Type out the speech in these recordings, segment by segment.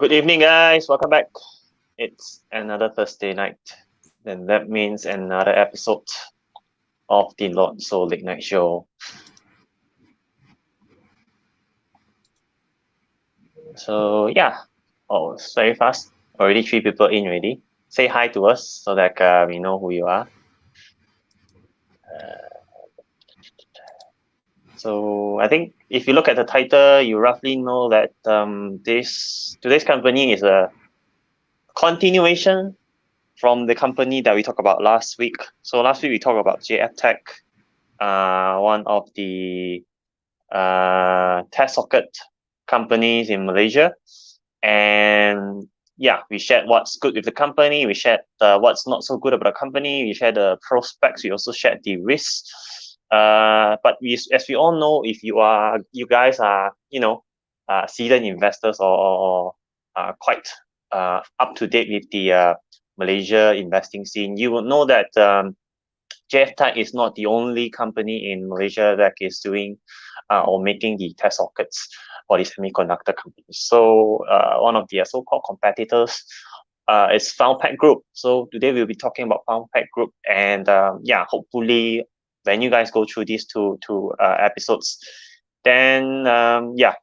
Good evening, guys. Welcome back. It's another Thursday night, and that means another episode of the Lord Soul Late Night Show. So yeah, it's very fast. Already 3 people in already. Say hi to us so that we know who you are. So I think if you look at the title, you roughly know that today's company is a continuation from the company that we talked about last week. So last week we talked about JF Tech, one of the test socket companies in Malaysia. And yeah, we shared what's good with the company. We shared what's not so good about the company. We shared the prospects. We also shared the risks. But as we all know, if you guys are seasoned investors or quite up to date with the Malaysia investing scene, you will know that JF Tech is not the only company in Malaysia that is doing or making the test sockets for the semiconductor companies. So one of the so-called competitors is FoundPac Group. So today we'll be talking about FoundPac Group, and hopefully when you guys go through these two episodes, then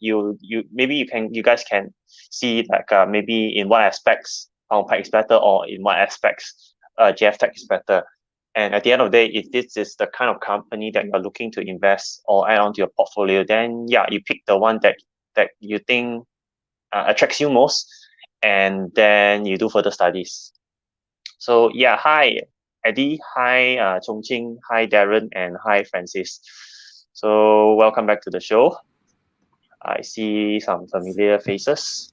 you guys can see like maybe in what aspects FoundPac is better, or in what aspects JF Tech is better. And at the end of the day, if this is the kind of company that you're looking to invest or add on to your portfolio, then yeah, you pick the one that you think attracts you most, and then you do further studies. So yeah, hi Eddie, hi Chongqing, hi Darren, and hi Francis. So welcome back to the show. I see some familiar faces.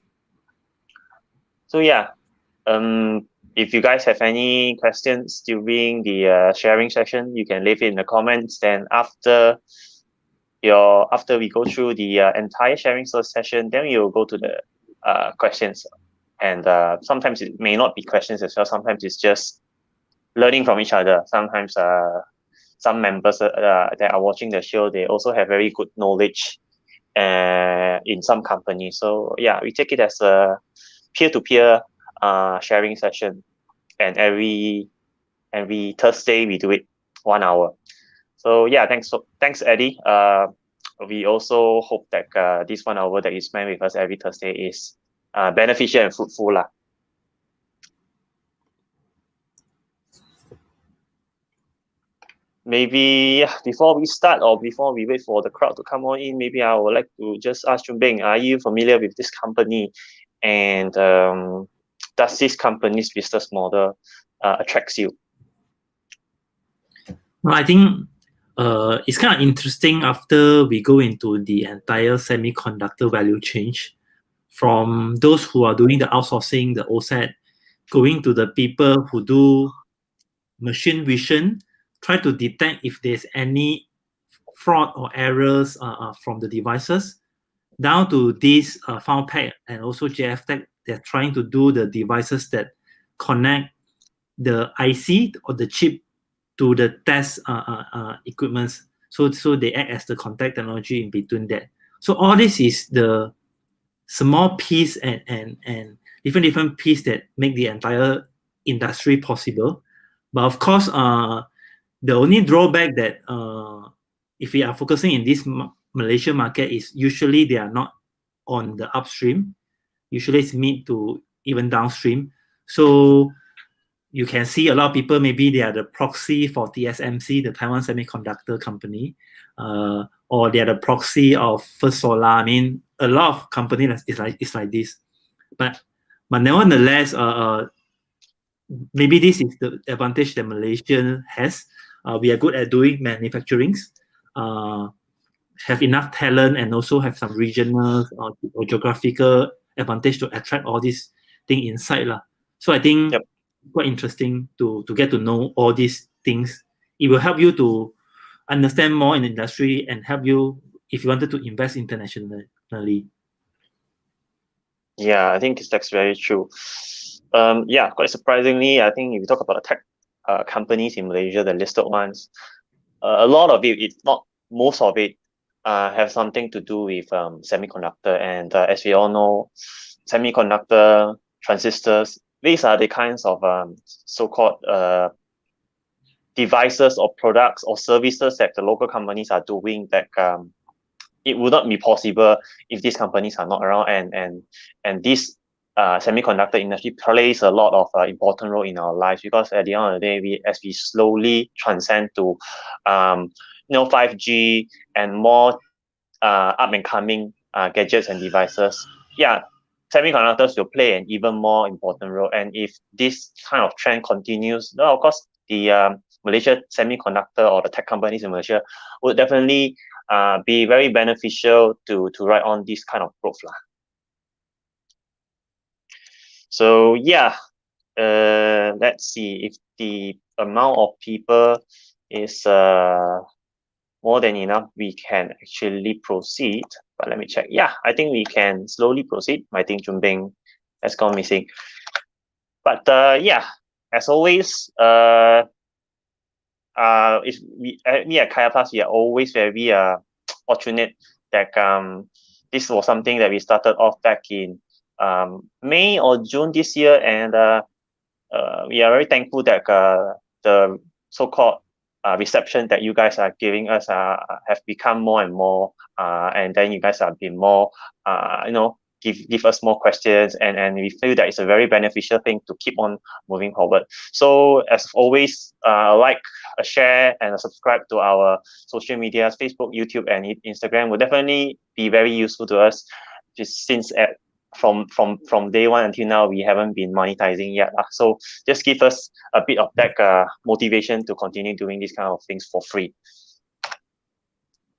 So yeah, if you guys have any questions during the sharing session, you can leave it in the comments. Then after we go through the entire sharing session, then we will go to the questions. And sometimes it may not be questions as well. Sometimes it's just learning from each other. Sometimes some members that are watching the show, they also have very good knowledge in some companies. So yeah, we take it as a peer-to-peer sharing session, and every Thursday we do it 1 hour. So yeah, thanks Eddie. We also hope that this 1 hour that you spend with us every Thursday is beneficial and fruitful lah. Maybe before we start, or before we wait for the crowd to come on in, maybe I would like to just ask Chun Bing, are you familiar with this company, and does this company's business model attracts you? Well, I think it's kind of interesting after we go into the entire semiconductor value chain, from those who are doing the outsourcing, the OSAT, going to the people who do machine vision, try to detect if there's any fraud or errors from the devices, down to this FoundPac and also JF Tech. They're trying to do the devices that connect the IC or the chip to the test equipments. So they act as the contact technology in between that. So all this is the small piece and different piece that make the entire industry possible. But of course, the only drawback that if we are focusing in this Malaysia market is usually they are not on the upstream. Usually it's mid to even downstream. So you can see a lot of people, maybe they are the proxy for TSMC, the Taiwan Semiconductor Company, or they are the proxy of First Solar. I mean, a lot of companies is like this. But nevertheless, maybe this is the advantage that Malaysia has. We are good at doing manufacturing, have enough talent, and also have some regional or geographical advantage to attract all these things inside. So I think quite interesting to get to know all these things. It will help you to understand more in the industry and help you if you wanted to invest internationally. Yeah, I think that's very true. Yeah, quite surprisingly, I think if you talk about the tech companies in Malaysia, the listed ones, a lot of it, if not most of it, have something to do with semiconductor. And as we all know, semiconductor, transistors. These are the kinds of so-called devices or products or services that the local companies are doing that it would not be possible if these companies are not around, and this semiconductor industry plays a lot of important role in our lives, because at the end of the day, as we slowly transcend to 5G and more up and coming gadgets and devices, semiconductors will play an even more important role. And if this kind of trend continues, then of course the Malaysia semiconductor or the tech companies in Malaysia would definitely be very beneficial to ride on this kind of growth. So let's see if the amount of people is more than enough, we can actually proceed. But let me check. Yeah, I think we can slowly proceed. I think Chun has gone missing. But as always, if we at KayaPlus, we are always very fortunate that this was something that we started off back in May or June this year, and we are very thankful that the so-called reception that you guys are giving us have become more and more, and then you guys have been more, give us more questions, and we feel that it's a very beneficial thing to keep on moving forward. So as always, like, share, and subscribe to our social medias, Facebook, YouTube, and Instagram will definitely be very useful to us, just since from day one until now we haven't been monetizing yet. So just give us a bit of that motivation to continue doing these kind of things for free.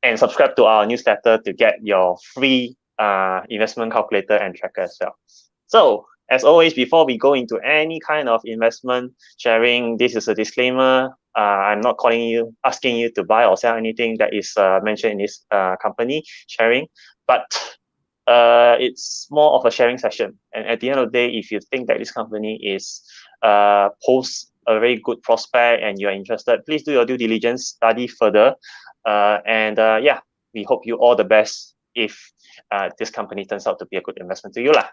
And subscribe to our newsletter to get your free investment calculator and tracker as well. So as always, before we go into any kind of investment sharing, this is a disclaimer. I'm not asking you to buy or sell anything that is mentioned in this company sharing, but it's more of a sharing session. And at the end of the day, if you think that this company is pose a very good prospect and you're interested, please do your due diligence, study further, and we hope you all the best if this company turns out to be a good investment to you lah.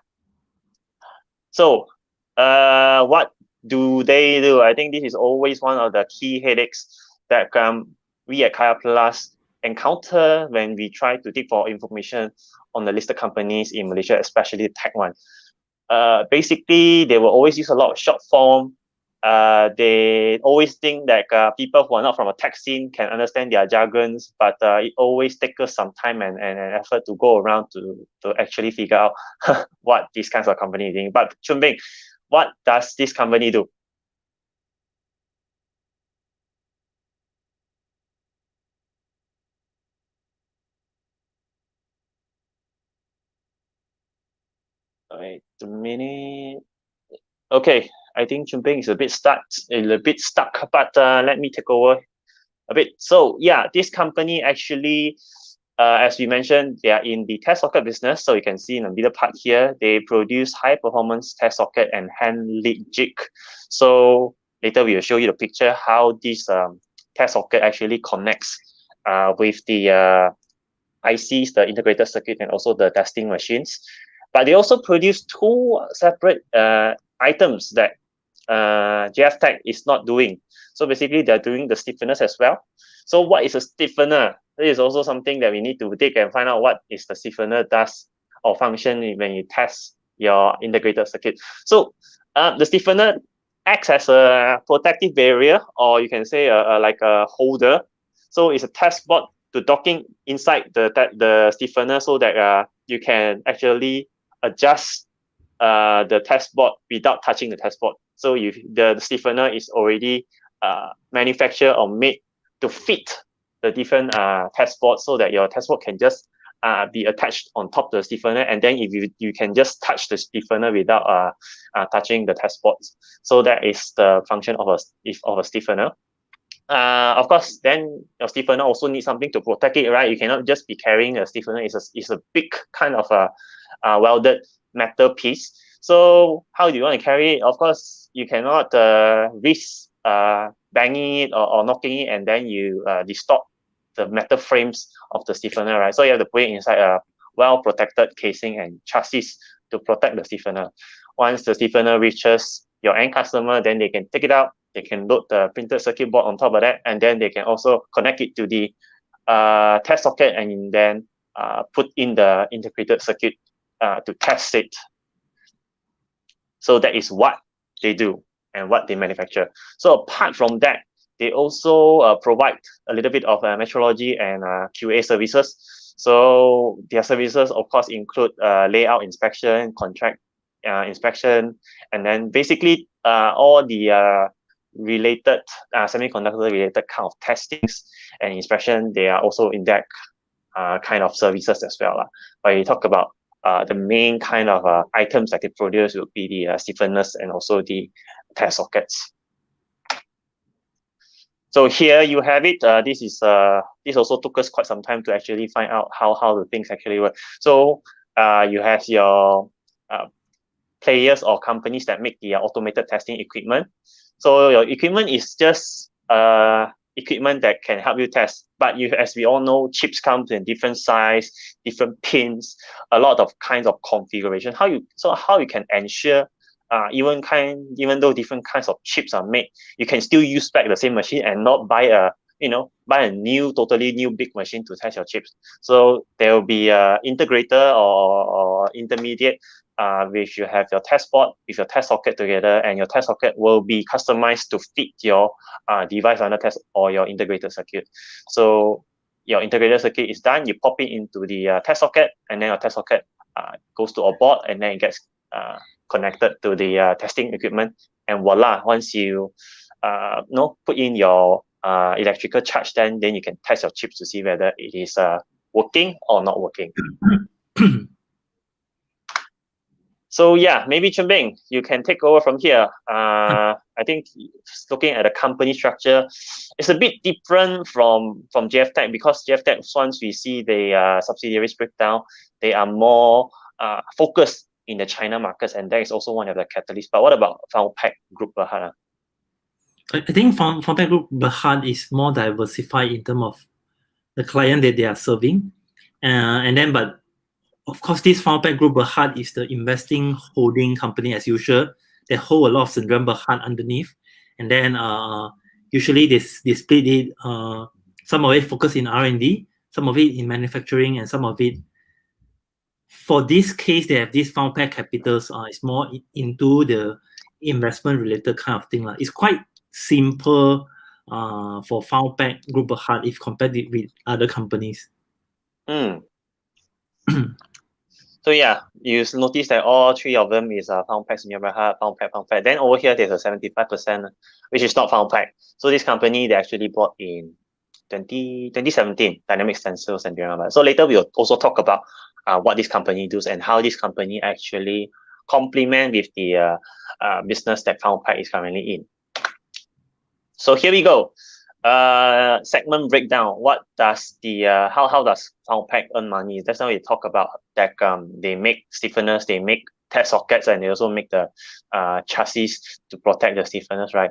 So what do they do? I think this is always one of the key headaches that we at KayaPlus encounter when we try to dig for information on the listed companies in Malaysia, especially the tech one. Basically, they will always use a lot of short form. They always think that people who are not from a tech scene can understand their jargons, but it always takes us some time and effort to go around to actually figure out what these kinds of companies are doing. But Chun Bing, what does this company do? Wait a minute. Okay, I think Chun Bing is a bit stuck, but let me take over a bit. So this company actually, as we mentioned, they are in the test socket business. So you can see in the middle part here, they produce high performance test socket and hand lead jig. So later we will show you the picture how this test socket actually connects with the ICs, the integrated circuit, and also the testing machines. But they also produce two separate items that JF Tech is not doing. So basically, they're doing the stiffeners as well. So what is a stiffener? This is also something that we need to dig and find out what is the stiffener does or function when you test your integrated circuit. So the stiffener acts as a protective barrier, or you can say like a holder. So it's a test board to docking inside the stiffener, so that you can actually adjust the test board without touching the test board. So the stiffener is already manufactured or made to fit the different test boards, so that your test board can just be attached on top of the stiffener, and then if you can just touch the stiffener without touching the test boards. So that is the function of a stiffener. Of course, then your stiffener also needs something to protect it, right? You cannot just be carrying a stiffener. It's a big kind of a welded metal piece. So how do you want to carry it? Of course, you cannot risk banging it or knocking it, and then you distort the metal frames of the stiffener, right? So you have to put it inside a well-protected casing and chassis to protect the stiffener. Once the stiffener reaches your end customer, then they can take it out, they can load the printed circuit board on top of that, and then they can also connect it to the test socket and then put in the integrated circuit to test it. So that is what they do and what they manufacture. So apart from that, they also provide a little bit of metrology and QA services. So their services, of course, include layout inspection, contract inspection, and then basically all the related semiconductor related kind of testings and inspection. They are also in that kind of services as well. But you talk about the main kind of items that they produce would be the stiffeners and also the test sockets. So here you have it. This also took us quite some time to actually find out how the things actually work. So you have your players or companies that make the automated testing equipment. So your equipment is just equipment that can help you test. But as we all know, chips come in different size, different pins, a lot of kinds of configuration. How you can ensure even though different kinds of chips are made, you can still use back the same machine and not buy a totally new big machine to test your chips. So there will be a integrator or intermediate which you have your test board with your test socket together, and your test socket will be customized to fit your device under test or your integrated circuit. So your integrated circuit is done, you pop it into the test socket, and then your test socket goes to a board, and then it gets connected to the testing equipment, and voila, once you put in your electrical charge, then you can test your chips to see whether it is working or not working. So yeah, maybe Chen Bing, you can take over from here. I think looking at the company structure, it's a bit different from JFTech, because JFTech, once we see the subsidiaries breakdown, they are more focused in the China markets, and that is also one of the catalysts. But what about FoundPac Group Berhad? I think FoundPac Group Berhad is more diversified in terms of the client that they are serving, but of course, this FoundPac Group Berhad is the investing holding company as usual. They hold a lot of syndrome Berhad underneath, and then usually they split it. Some of it focus in R&D, some of it in manufacturing, and some of it. For this case, they have this FoundPac Capitals. It's more into the investment related kind of thing. It's quite simple for FoundPac Group Berhad if compared with other companies. So yeah, you notice that all three of them is FoundPac, Berhad, FoundPac. Then over here, there's a 75%, which is not FoundPac. So this company, they actually bought in 2017, Dynamic Stencils and Geographical. So later, we'll also talk about what this company does and how this company actually complement with the business that FoundPac is currently in. So here we go. Segment breakdown. What does how does FoundPac earn money? That's how we talk about that. They make stiffeners, they make test sockets, and they also make the chassis to protect the stiffeners, right?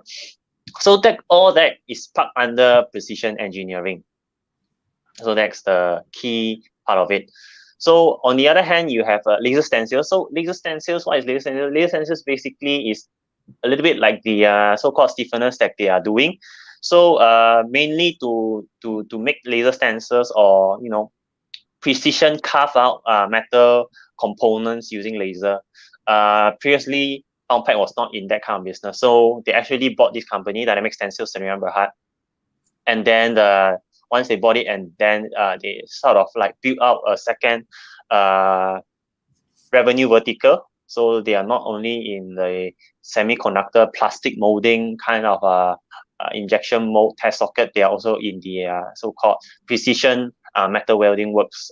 So all that is part under precision engineering. So that's the key part of it. So on the other hand, you have laser stencils. So laser stencils, what is laser stencils? Laser stencils basically is a little bit like the so-called stiffeners that they are doing. So mainly to make laser stencils or precision carve out metal components using laser. Previously, FoundPac was not in that kind of business, so they actually bought this company, Dynamic Stencils, Berhad, and then once they bought it, and then they sort of like built out a second revenue vertical. So they are not only in the semiconductor plastic molding kind of injection mold test socket, they are also in the so-called precision metal welding works,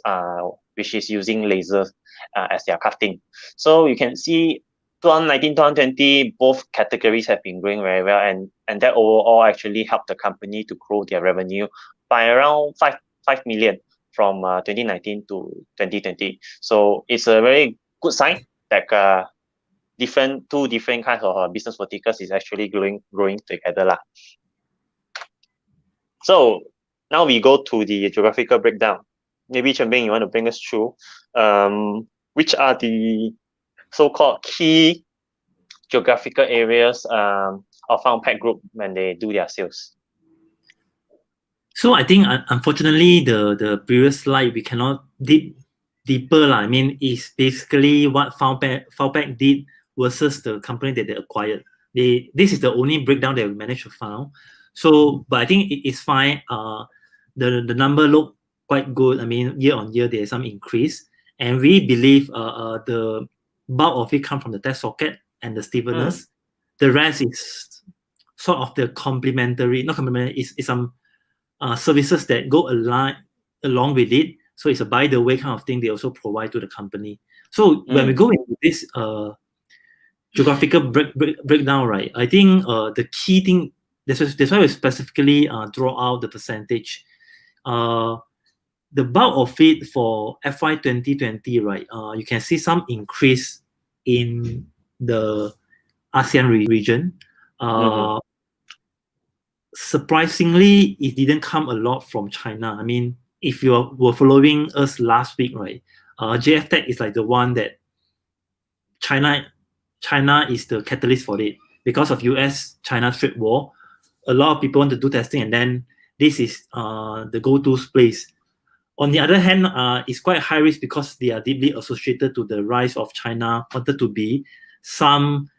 which is using lasers as their cutting. So you can see 2019, 2020, both categories have been growing very well, and that overall actually helped the company to grow their revenue by around 5 million from 2019 to 2020. So it's a very good sign that two different kinds of business verticals is actually growing together. So now we go to the geographical breakdown. Maybe Chen Bing, you want to bring us through which are the so-called key geographical areas of FoundPac Group when they do their sales? So I think unfortunately the previous slide we cannot dig deeper. I mean, it's basically what FoundPac did versus the company that they acquired. This is the only breakdown that we managed to find. So, but I think it's fine. The number look quite good. I mean, year on year there's some increase, and we believe the bulk of it come from the test socket and the stiffeners. The rest is sort of the complementary, not complementary. Is some services that go along with it. So it's a by the way kind of thing they also provide to the company. So when we go into this geographical breakdown, right? I think the key thing that's why we specifically draw out the percentage. The bulk of it for FY 2020, right? You can see some increase in the ASEAN region. Surprisingly, it didn't come a lot from China. I mean, if you were following us last week, right? JF Tech is like the one that China is the catalyst for it because of US-China trade war. A lot of people want to do testing, and then this is the go-to place. On the other hand, it's quite high risk because they are deeply associated to the rise of China, wanted to be some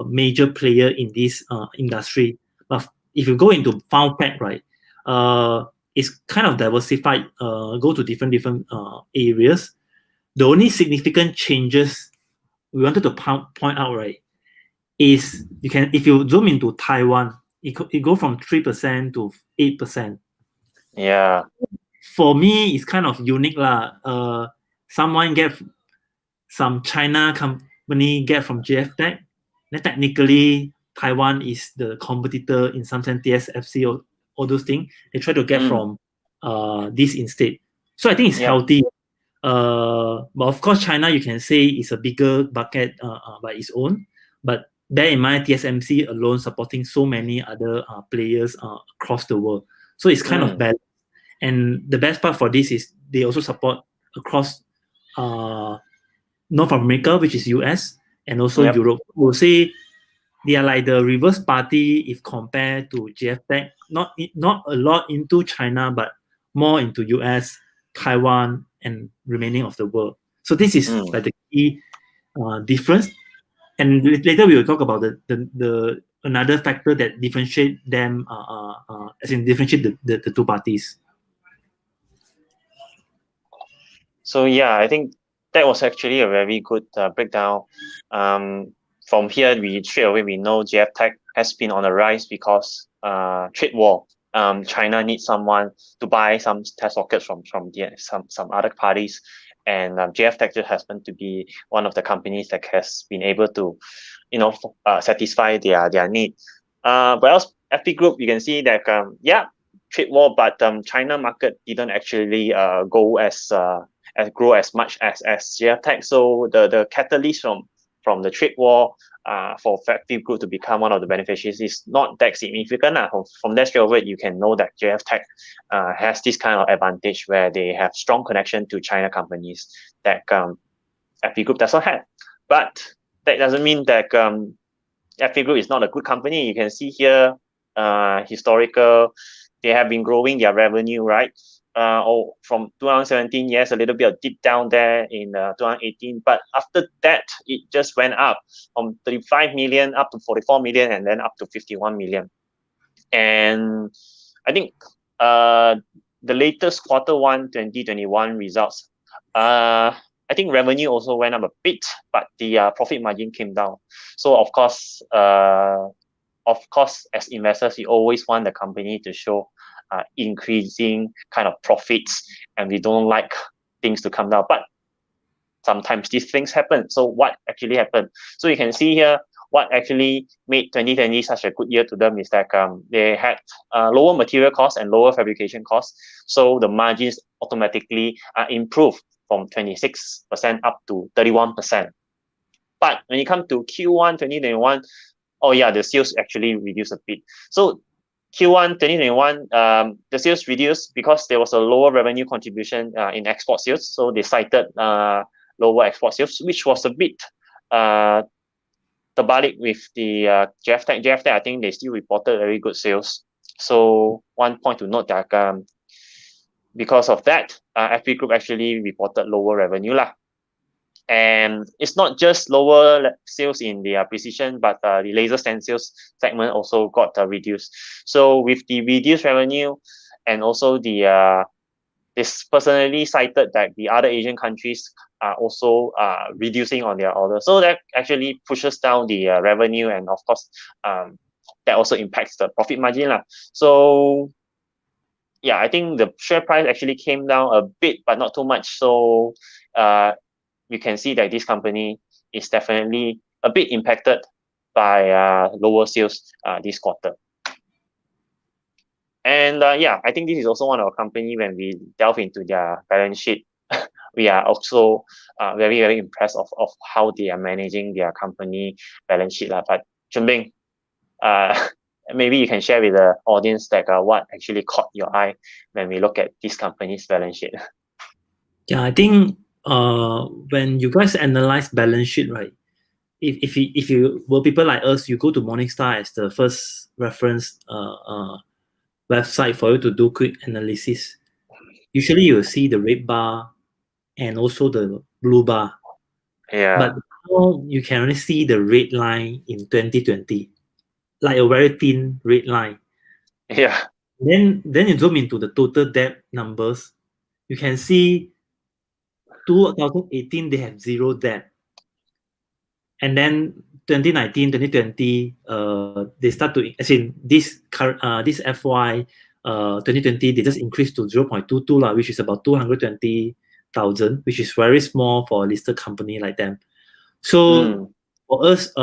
major player in this industry. But if you go into FoundPac, right, it's kind of diversified, go to different areas. The only significant changes we wanted to point out, right, is if you zoom into Taiwan, it go from 3% to 8%. Yeah. For me, it's kind of unique lah. Someone get some China company get from JF Tech, then technically Taiwan is the competitor in some sense, TSFC or all those things. They try to get from this instead. So I think it's healthy. But of course, China, you can say is a bigger bucket by its own. But bear in mind, TSMC alone supporting so many other players across the world. So it's kind of balanced. And the best part for this is they also support across North America, which is US, and also Europe. We'll say they are like the reverse party if compared to JF Tech. Not a lot into China, but more into US, Taiwan, and remaining of the world. So this is like the key difference. And later we will talk about the another factor that differentiate them, as in differentiate the two parties. So yeah, I think that was actually a very good breakdown. From here, straight away we know JF Tech has been on the rise because trade war. China needs someone to buy some test sockets from some other parties, and JF Tech just happens to be one of the companies that has been able to, satisfy their need. But else, FP Group, you can see that trade war, but China market didn't actually grow as much as JF Tech. So the catalyst from the trade war for FP Group to become one of the beneficiaries is not that significant. From that straight away, you can know that JF Tech has this kind of advantage where they have strong connection to China companies that FP Group does not have. But that doesn't mean that FP Group is not a good company. You can see here historical, they have been growing their revenue, right? From 2017, yes, a little bit of dip down there in 2018, but after that, it just went up from 35 million up to 44 million and then up to 51 million. And I think the latest Q1 2021 results, I think revenue also went up a bit, but the profit margin came down. So of course, as investors, we always want the company to show increasing kind of profits, and we don't like things to come down. But sometimes these things happen. So what actually happened? So you can see here what actually made 2020 such a good year to them is that they had lower material costs and lower fabrication costs. So the margins automatically improved from 26% up to 31%. But when you come to Q1 2021, the sales actually reduced a bit. So Q1 2021, the sales reduced because there was a lower revenue contribution in export sales. So they cited lower export sales, which was a bit terbalik with the JFTech. JFTech, I think they still reported very good sales. So one point to note that because of that, FP Group actually reported lower revenue lah. And it's not just lower sales in the precision, but the laser stencils segment also got reduced. So with the reduced revenue, and also this personally cited that the other Asian countries are also reducing on their orders. So that actually pushes down the revenue, and of course, that also impacts the profit margin lah. So yeah, I think the share price actually came down a bit, but not too much. So you can see that this company is definitely a bit impacted by lower sales this quarter. And yeah, I think this is also one of our company when we delve into their balance sheet. We are also very, very impressed of how they are managing their company balance sheet. But Chun Bing, maybe you can share with the audience that what actually caught your eye when we look at this company's balance sheet. Yeah, I think when you guys analyze balance sheet, right? If you were people like us, you go to Morningstar as the first reference website for you to do quick analysis. Usually you will see the red bar and also the blue bar. Yeah. But now you can only see the red line in 2020, like a very thin red line. Yeah. Then you zoom into the total debt numbers. You can see 2018 they have zero debt, and then 2019, 2020, they start to, as in this FY 2020, they just increased to 0.22 lah, which is about 220,000, which is very small for a listed company like them. So for us,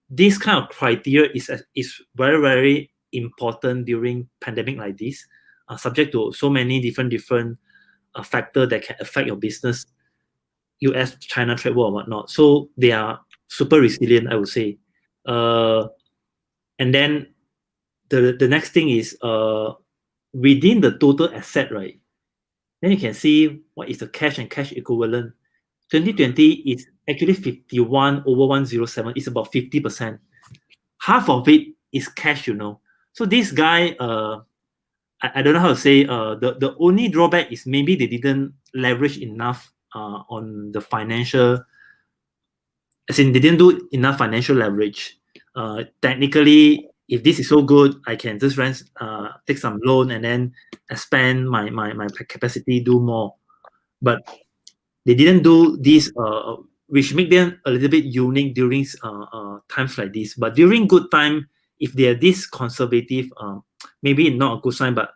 this kind of criteria is very, very important during pandemic like this, subject to so many different factors that can affect your business, US China trade war or whatnot. So they are super resilient, I would say. And then the next thing is within the total asset, right? Then you can see what is the cash and cash equivalent. 2020 is actually 51 over 107. It's about 50%. Half of it is cash, you know. So this guy, I don't know how to say. The only drawback is maybe they didn't leverage enough on the financial, as in they didn't do enough financial leverage. Technically, if this is so good, I can just take some loan and then expand my capacity, do more. But they didn't do this, which make them a little bit unique during times like this. But during good time, if they are this conservative, maybe not a good sign, but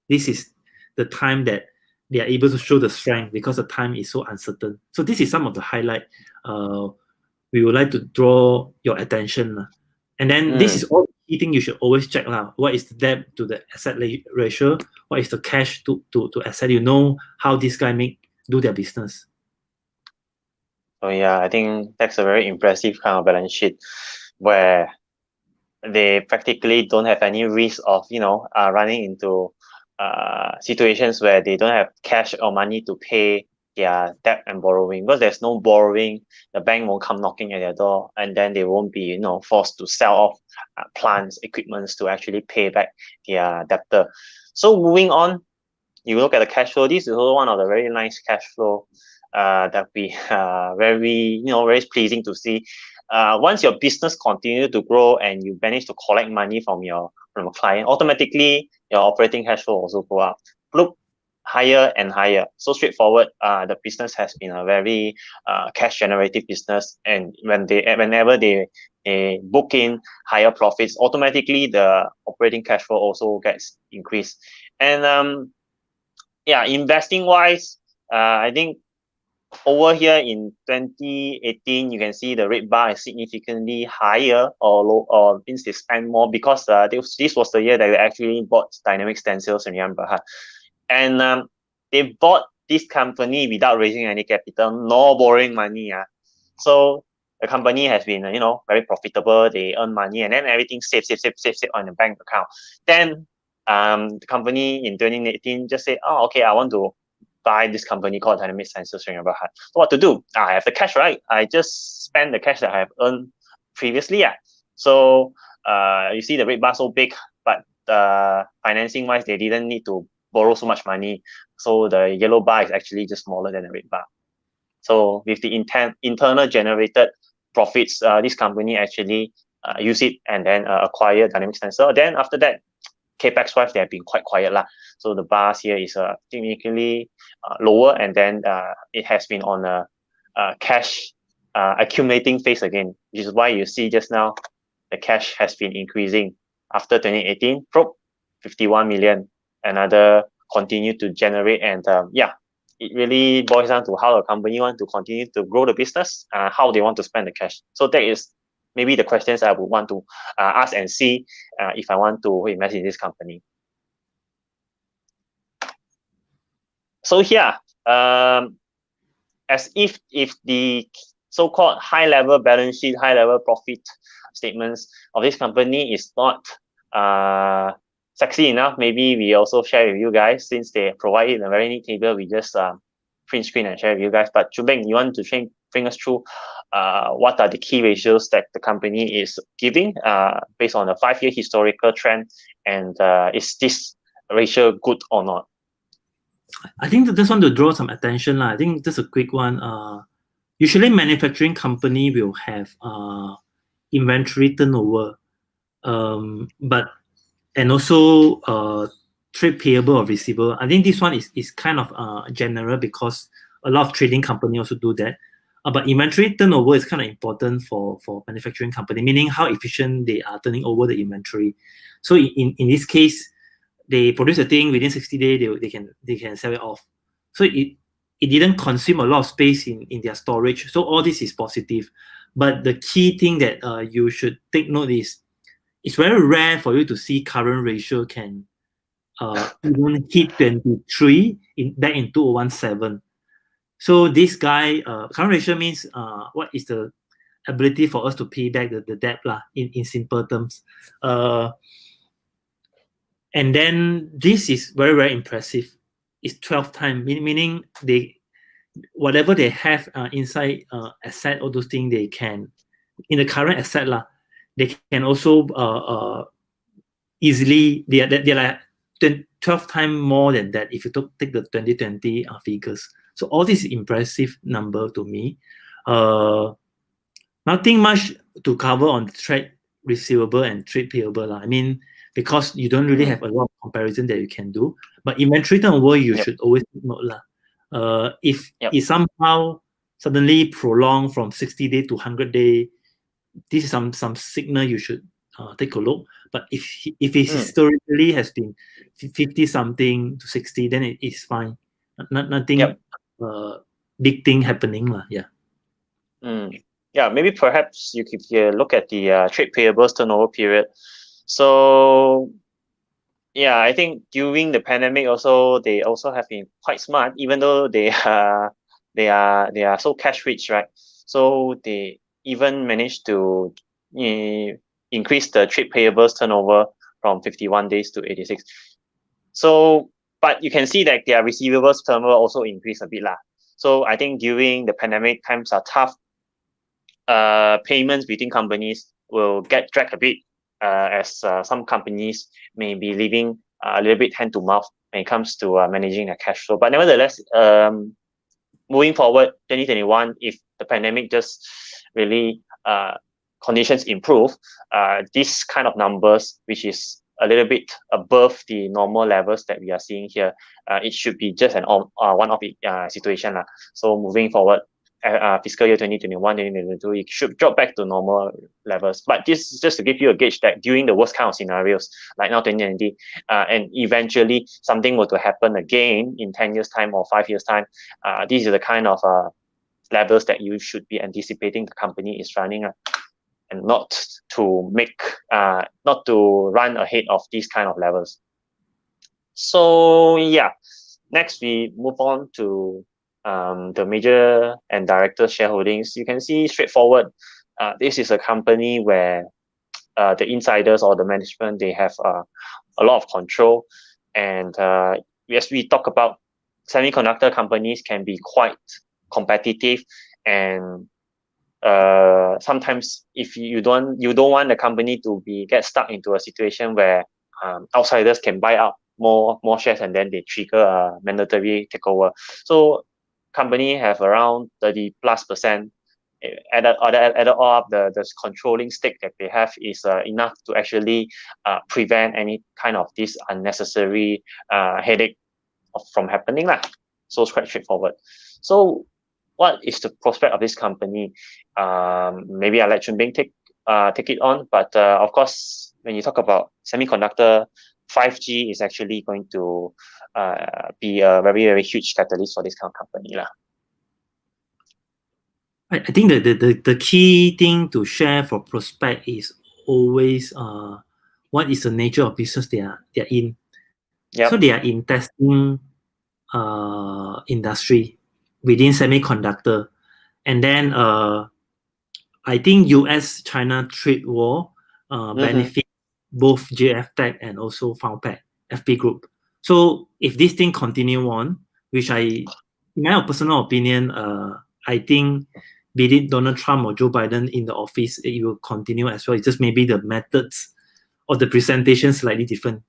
this is the time that they are able to show the strength because the time is so uncertain. So this is some of the highlight we would like to draw your attention. And then this is all the key thing you should always check. What is the debt to the asset ratio? What is the cash to asset? You know how this guy do their business. So yeah, I think that's a very impressive kind of balance sheet where they practically don't have any risk of running into situations where they don't have cash or money to pay their debt and borrowing. Because there's no borrowing, the bank won't come knocking at their door, and then they won't be forced to sell off plants, equipments to actually pay back their debtor. So moving on, you look at the cash flow. This is also one of the very nice cash flow that we very pleasing to see. Once your business continue to grow and you manage to collect money from a client, automatically your operating cash flow also go up. Look higher and higher. So straightforward. The business has been a very cash generative business, and whenever they book in higher profits, automatically the operating cash flow also gets increased. And yeah, investing wise, I think over here in 2018, you can see the red bar is significantly higher or low, or means they spend more because this was the year that they actually bought Dynamic Stencils and Berhad. And they bought this company without raising any capital, nor borrowing money. So the company has been, very profitable. They earn money, and then everything save on the bank account. Then the company in 2018 just say, oh, okay, I want to buy this company called Dynamic Sensors from Berhad. So what to do? I have the cash, right? I just spend the cash that I have earned previously. Yeah. So you see the red bar so big, but financing wise, they didn't need to borrow so much money. So the yellow bar is actually just smaller than the red bar. So with the internal generated profits, this company actually use it and then acquire Dynamic Sensor. Then after that, capex wise, they have been quite quiet lah. So the bars here is significantly lower, and then it has been on a cash accumulating phase again, which is why you see just now the cash has been increasing after 2018. Probe 51 million, another continue to generate, and yeah, it really boils down to how a company want to continue to grow the business, how they want to spend the cash. So that is maybe the questions I would want to ask and see if I want to invest in this company. So here, as if the so-called high-level balance sheet, high-level profit statements of this company is not sexy enough, maybe we also share with you guys, since they provide it in a very neat table, we just print screen and share with you guys. But Chubeng, you want to bring us through what are the key ratios that the company is giving based on a 5-year historical trend, and is this ratio good or not? I think that just want to draw some attention. I think just a quick one. Usually manufacturing company will have inventory turnover, and also trade payable or receivable. I think this one is kind of general, because a lot of trading company also do that. But inventory turnover is kind of important for manufacturing company, meaning how efficient they are turning over the inventory. So in this case, they produce a thing within 60 days, they can sell it off. So it didn't consume a lot of space in their storage. So all this is positive. But the key thing that you should take note is, it's very rare for you to see current ratio can even hit 23 back in 2017. So this guy, current ratio means what is the ability for us to pay back the debt in simple terms. And then this is very, very impressive. It's 12 times, meaning whatever they have inside asset, all those things, they can, in the current asset, they can also easily, they're like 12 times more than that if you take the 2020 figures. So all this is impressive number to me. Nothing much to cover on trade receivable and trade payable. I mean, because you don't really have a lot of comparison that you can do. But inventory turnover, you should always note if it somehow suddenly prolonged from 60 days to 100 days, this is some signal you should take a look. But if it historically has been 50 something to 60, then it is fine. Nothing big thing happening. Yeah, maybe perhaps you could look at the trade payables turnover period. So yeah, I think during the pandemic also, they also have been quite smart, even though they are so cash rich, right? So they even managed to increase the trade payables turnover from 51 days to 86. So, but you can see that their receivables turnover also increased a bit lah. So I think during the pandemic, times are tough. Payments between companies will get dragged a bit, as some companies may be living a little bit hand to mouth when it comes to managing their cash flow. But nevertheless, moving forward, 2021, if the pandemic just really conditions improve, this kind of numbers, which is a little bit above the normal levels that we are seeing here, it should be just an one-off situation. So moving forward, fiscal year 2021, 2022, it should drop back to normal levels. But this is just to give you a gauge that during the worst kind of scenarios, like now 2020, and eventually something were to happen again in 10 years time or 5 years time, these are the kind of levels that you should be anticipating the company is running, and not to run ahead of these kind of levels. So yeah, next we move on to the major and director shareholdings. You can see straightforward, this is a company where the insiders or the management, they have a lot of control. And as we talk about semiconductor companies can be quite competitive, and sometimes if you don't want the company to get stuck into a situation where outsiders can buy up more shares, and then they trigger a mandatory takeover. So company have around 30+%. Added all up, the controlling stake that they have is enough to actually prevent any kind of this unnecessary headache from happening lah. So it's quite straightforward. So what is the prospect of this company? Maybe I'll let Chun Bing take it on. But of course, when you talk about semiconductor, 5G is actually going to be a very, very huge catalyst for this kind of company lah. I think the key thing to share for prospect is always what is the nature of business they are in. Yep. So they are in testing industry within semiconductor, and then I think US-China trade war benefit both JF and also FoundPac, FP Group. So if this thing continue on, which in my personal opinion, I think be it Donald Trump or Joe Biden in the office, it will continue as well. It's just maybe the methods of the presentation slightly different.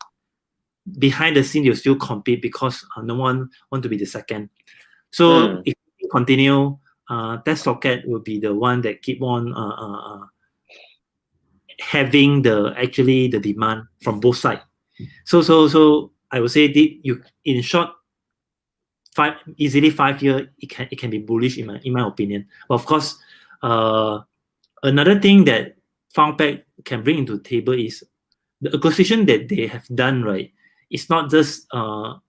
Behind the scene, you still compete because no one want to be the second. So if you continue, that socket will be the one that keep on having the demand from both sides. So I would say in short, easily 5 years, it can be bullish in my opinion. But of course, another thing that FoundPac can bring into the table is the acquisition that they have done, right? It's not just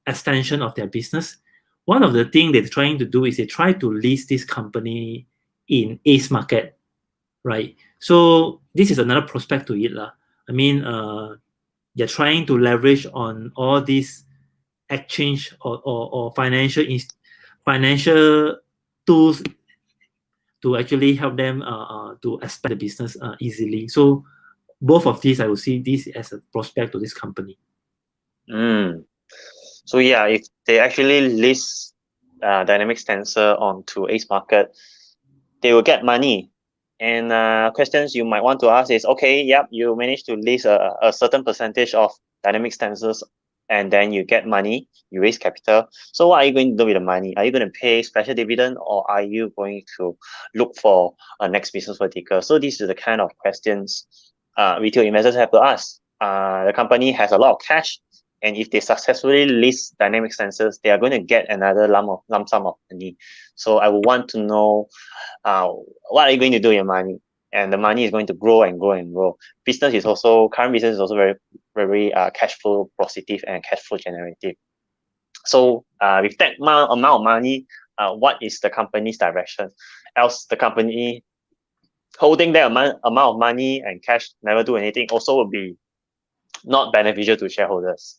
extension of their business. One of the things they're trying to do is they try to list this company in ACE market, right? So this is another prospect to it lah. I mean, they're trying to leverage on all these exchange or financial tools to actually help them to expand the business easily. So both of these, I will see this as a prospect to this company. So yeah, if they actually list Dynamics Tensor onto ACE market, they will get money. And questions you might want to ask is, okay, yep, you managed to list a certain percentage of Dynamics Tensors, and then you get money, you raise capital. So what are you going to do with the money? Are you going to pay special dividend, or are you going to look for a next business vertical? So these are the kind of questions retail investors have to ask. The company has a lot of cash, and if they successfully list Dynamics Tensors, they are going to get another lump sum of money. So I would want to know what are you going to do with your money? And the money is going to grow and grow and grow. Current business is also very, very cash flow positive and cash flow generative. So with that amount of money, what is the company's direction? Else the company holding that amount of money and cash, never do anything, also will be not beneficial to shareholders.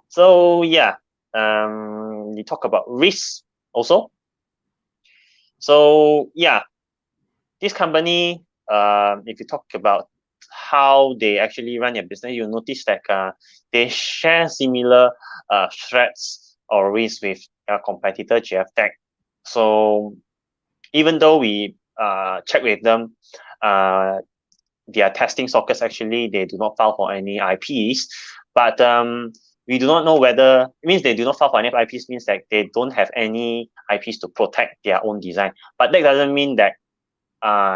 So yeah, you talk about risk also. So yeah, this company, if you talk about how they actually run their business, you'll notice that they share similar threats or risks with their competitor JF. So even though we check with them, their testing sockets actually they do not file for any IPs, but we do not know whether it means they do not file for any IPs means that they don't have any IPs to protect their own design. But that doesn't mean that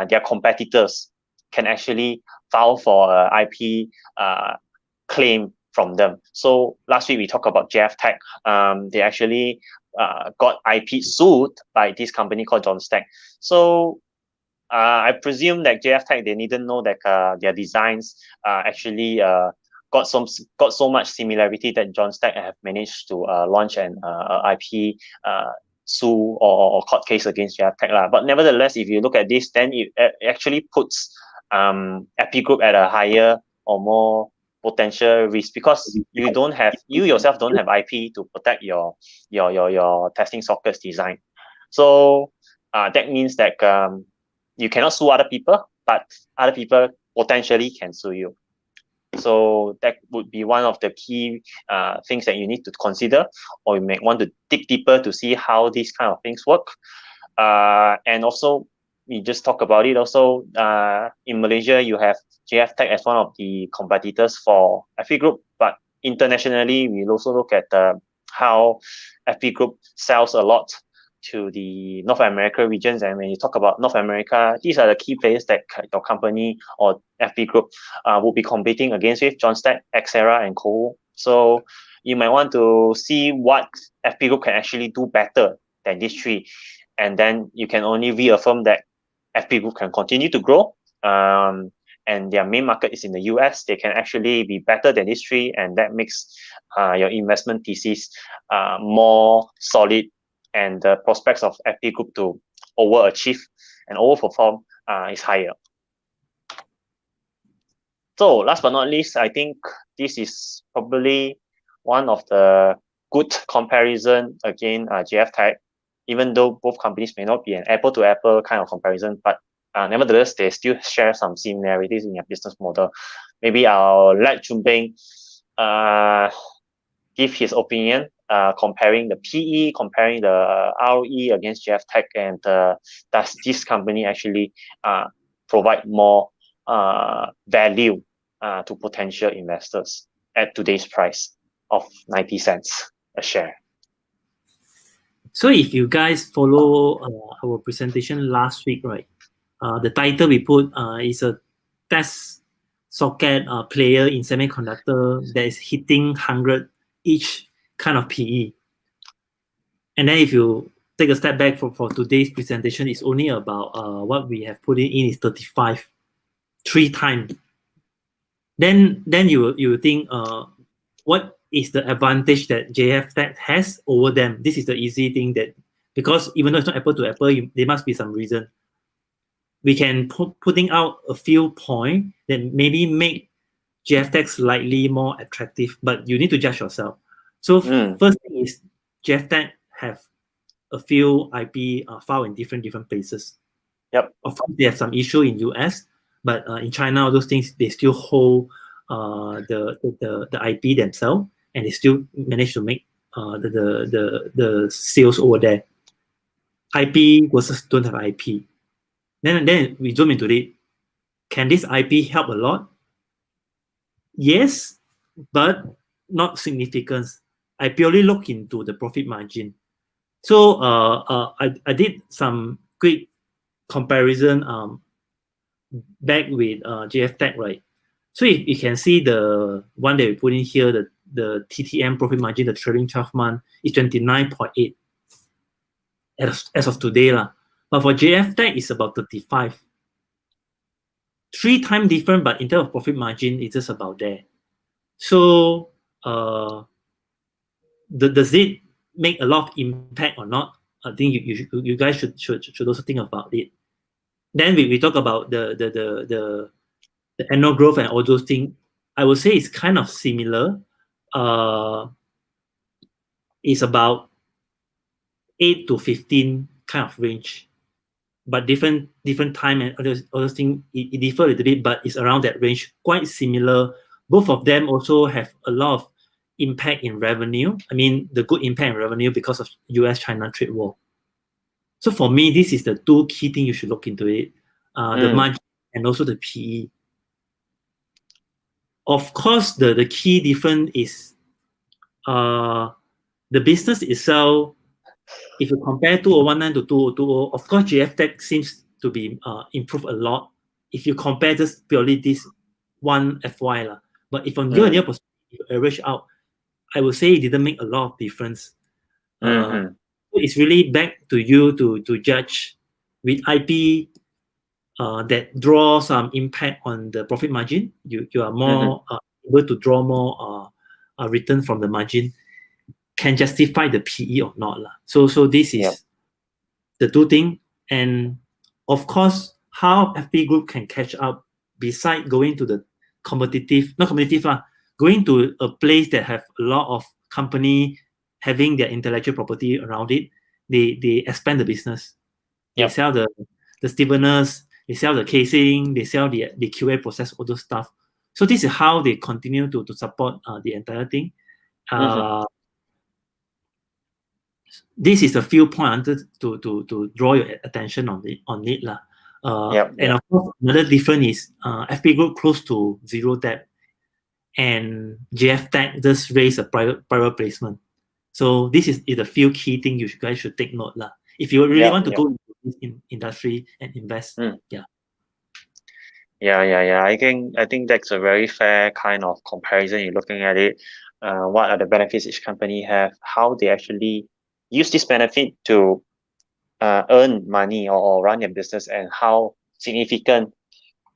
their competitors can actually file for an IP claim from them. So last week we talked about JF. They actually got IP sued by this company called Johnstack. So I presume that JF they needn't know that their designs actually got so much similarity that Johnstack have managed to launch an IP sue or court case against JF. But nevertheless, if you look at this, then it actually puts FP Group at a higher or more potential risk, because you yourself don't have IP to protect your testing sockets design. So that means that you cannot sue other people, but other people potentially can sue you. So that would be one of the key things that you need to consider, or you may want to dig deeper to see how these kind of things work. And also, we just talk about it. Also, in Malaysia, you have JF Tech as one of the competitors for FP Group, but internationally, we also look at how FP Group sells a lot to the North America regions. And when you talk about North America, these are the key players that your company or FP Group will be competing against with, Johnstack, Xera, and Co. So you might want to see what FP Group can actually do better than these three. And then you can only reaffirm that FP Group can continue to grow. And their main market is in the US. They can actually be better than these three, and that makes your investment thesis more solid, and the prospects of FP Group to overachieve and overperform is higher. So last but not least, I think this is probably one of the good comparison again, JF Tech, even though both companies may not be an apple-to-apple kind of comparison, but nevertheless, they still share some similarities in their business model. Maybe I'll let Chun Bing give his opinion, comparing the PE, comparing the ROE against JF Tech, and does this company actually provide more value to potential investors at today's price of 90 cents a share? So if you guys follow our presentation last week, right, the title we put is a test socket player in semiconductor that is hitting 100 each kind of PE. And then if you take a step back for today's presentation, it's only about what we have put in is 35, 3 times. Then you think what is the advantage that JF Tech has over them? This is the easy thing, that because even though it's not apple to apple, there must be some reason. We can putting out a few points that maybe make JF Tech slightly more attractive, but you need to judge yourself. So first thing is JF Tech have a few IP filed in different places. Yep. Of course, they have some issue in US, but in China, all those things, they still hold the IP themselves, and they still manage to make the sales over there. IP versus don't have IP. Then we zoom into it. Can this IP help a lot? Yes, but not significant. I purely look into the profit margin. So I did some quick comparison back with JF Tech, right? So if you can see the one that we put in here, the TTM profit margin, the trailing 12 month is 29.8 as of today. But for JF Tech, it's about 35. 3 times different, but in terms of profit margin, it's just about there. So does it make a lot of impact or not? I think you guys should also think about it. Then we talk about the annual growth and all those things. I would say it's kind of similar. It's about 8 to 15 kind of range, but different time and other things, it differ a little bit, but it's around that range, quite similar. Both of them also have a lot of impact in revenue. I mean, the good impact in revenue because of US-China trade war. So for me, this is the 2 key things you should look into it. The margin and also the PE. Of course, the key difference is the business itself. If you compare 2019 to 2020, of course, JF Tech seems to be improved a lot. If you compare just purely this one FY. But if from year-on-year perspective, you average out, I would say it didn't make a lot of difference. It's really back to you to judge with IP that draw some impact on the profit margin. You are more able to draw more return from the margin, can justify the PE or not. So this is the 2 things. And of course, how FP Group can catch up beside going to the going to a place that have a lot of company having their intellectual property around it. They expand the business. They sell the stiffeners, they sell the casing, they sell the QA process, all those stuff. So this is how they continue to support the entire thing. This is a few points to draw your attention on it lah. And of course, another difference is FP Group close to zero debt, and JF Tech just raised a private placement. So this is a few key things you guys should take note lah. If you really want to go into this industry and invest, I think that's a very fair kind of comparison. You're looking at it. What are the benefits each company have? How they actually use this benefit to earn money or run their business, and how significant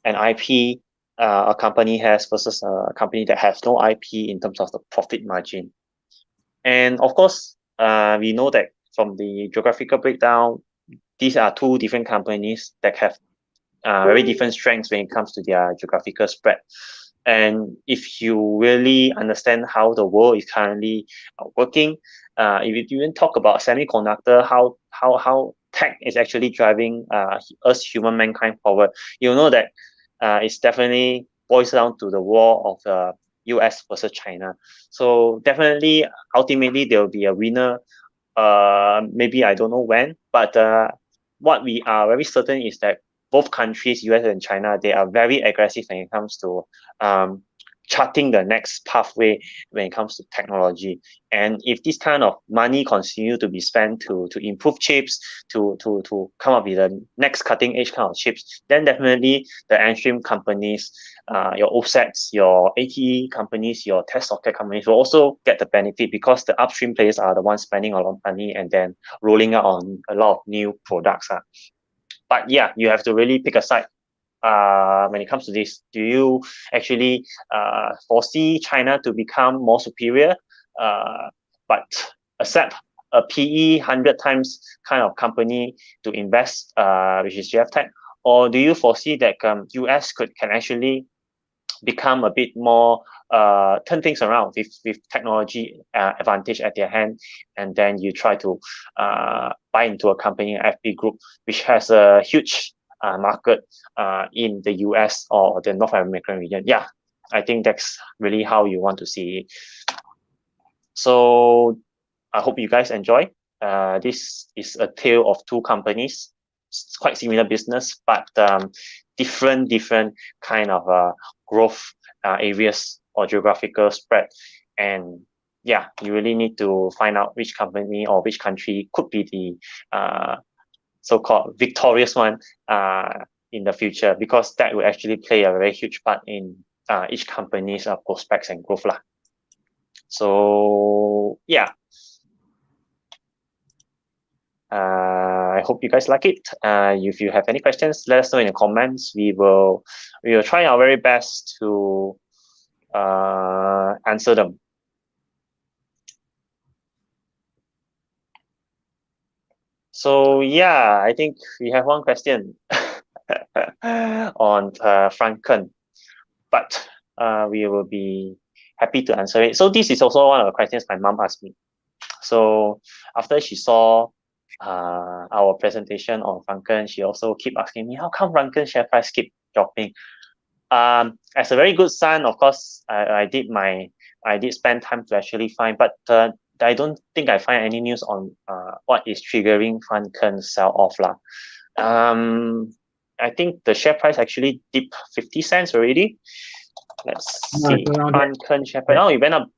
an IP a company has versus a company that has no IP in terms of the profit margin. And of course, we know that from the geographical breakdown, these are two different companies that have very different strengths when it comes to their geographical spread. And if you really understand how the world is currently working, if you even talk about semiconductor, how tech is actually driving us human mankind forward, you know that it's definitely boils down to the war of US versus China. So definitely, ultimately, there will be a winner. Maybe I don't know when, but what we are very certain is that both countries, US and China, they are very aggressive when it comes to charting the next pathway when it comes to technology. And if this kind of money continue to be spent to improve chips, to come up with the next cutting edge kind of chips, then definitely the downstream companies, your OSATs, your ATE companies, your test socket companies will also get the benefit, because the upstream players are the ones spending a lot of money and then rolling out on a lot of new products. But yeah, you have to really pick a side. When it comes to this, do you actually foresee China to become more superior, but accept a PE 100 times kind of company to invest, which is JF Tech? Or do you foresee that US can actually become a bit more, turn things around with technology advantage at their hand, and then you try to buy into a company, FP Group, which has a huge market in the US or the North American region? Yeah, I think that's really how you want to see it. So I hope you guys enjoy. This is a tale of two companies. It's quite similar business, but different kind of growth areas or geographical spread. And yeah, you really need to find out which company or which country could be the so-called victorious one in the future, because that will actually play a very huge part in each company's prospects and growth lah. So yeah, I hope you guys like it. If you have any questions, let us know in the comments. We will try our very best to answer them. So yeah, I think we have one question on Franken, but we will be happy to answer it. So this is also one of the questions my mom asked me. So after she saw our presentation on Franken, she also keep asking me, how come Franken share price keep dropping? As a very good son, of course, I did spend time to actually find, but I don't think I find any news on what is triggering Franken sell off lah. I think the share price actually dipped 50 cents already. Let's see, Franken share price. Oh, it went up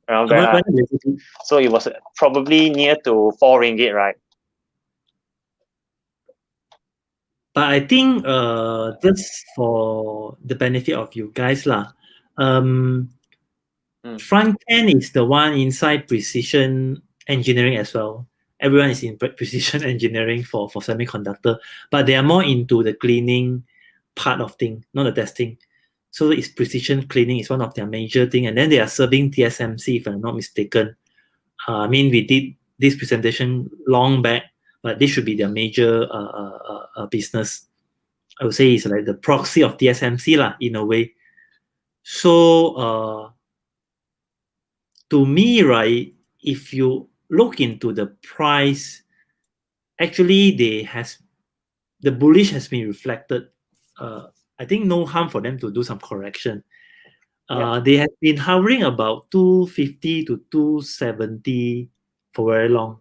around there. So it was probably near to 4 ringgit, right? But I think just for the benefit of you guys lah, Franken is the one inside precision engineering as well. Everyone is in precision engineering for semiconductor, but they are more into the cleaning part of thing, not the testing. So it's precision cleaning is one of their major thing, and then they are serving TSMC, if I'm not mistaken. I mean, we did this presentation long back, but this should be their major business. I would say it's like the proxy of TSMC lah, in a way. So to me, right, if you look into the price, actually the bullish has been reflected I think no harm for them to do some correction. They have been hovering about 250 to 270 for very long.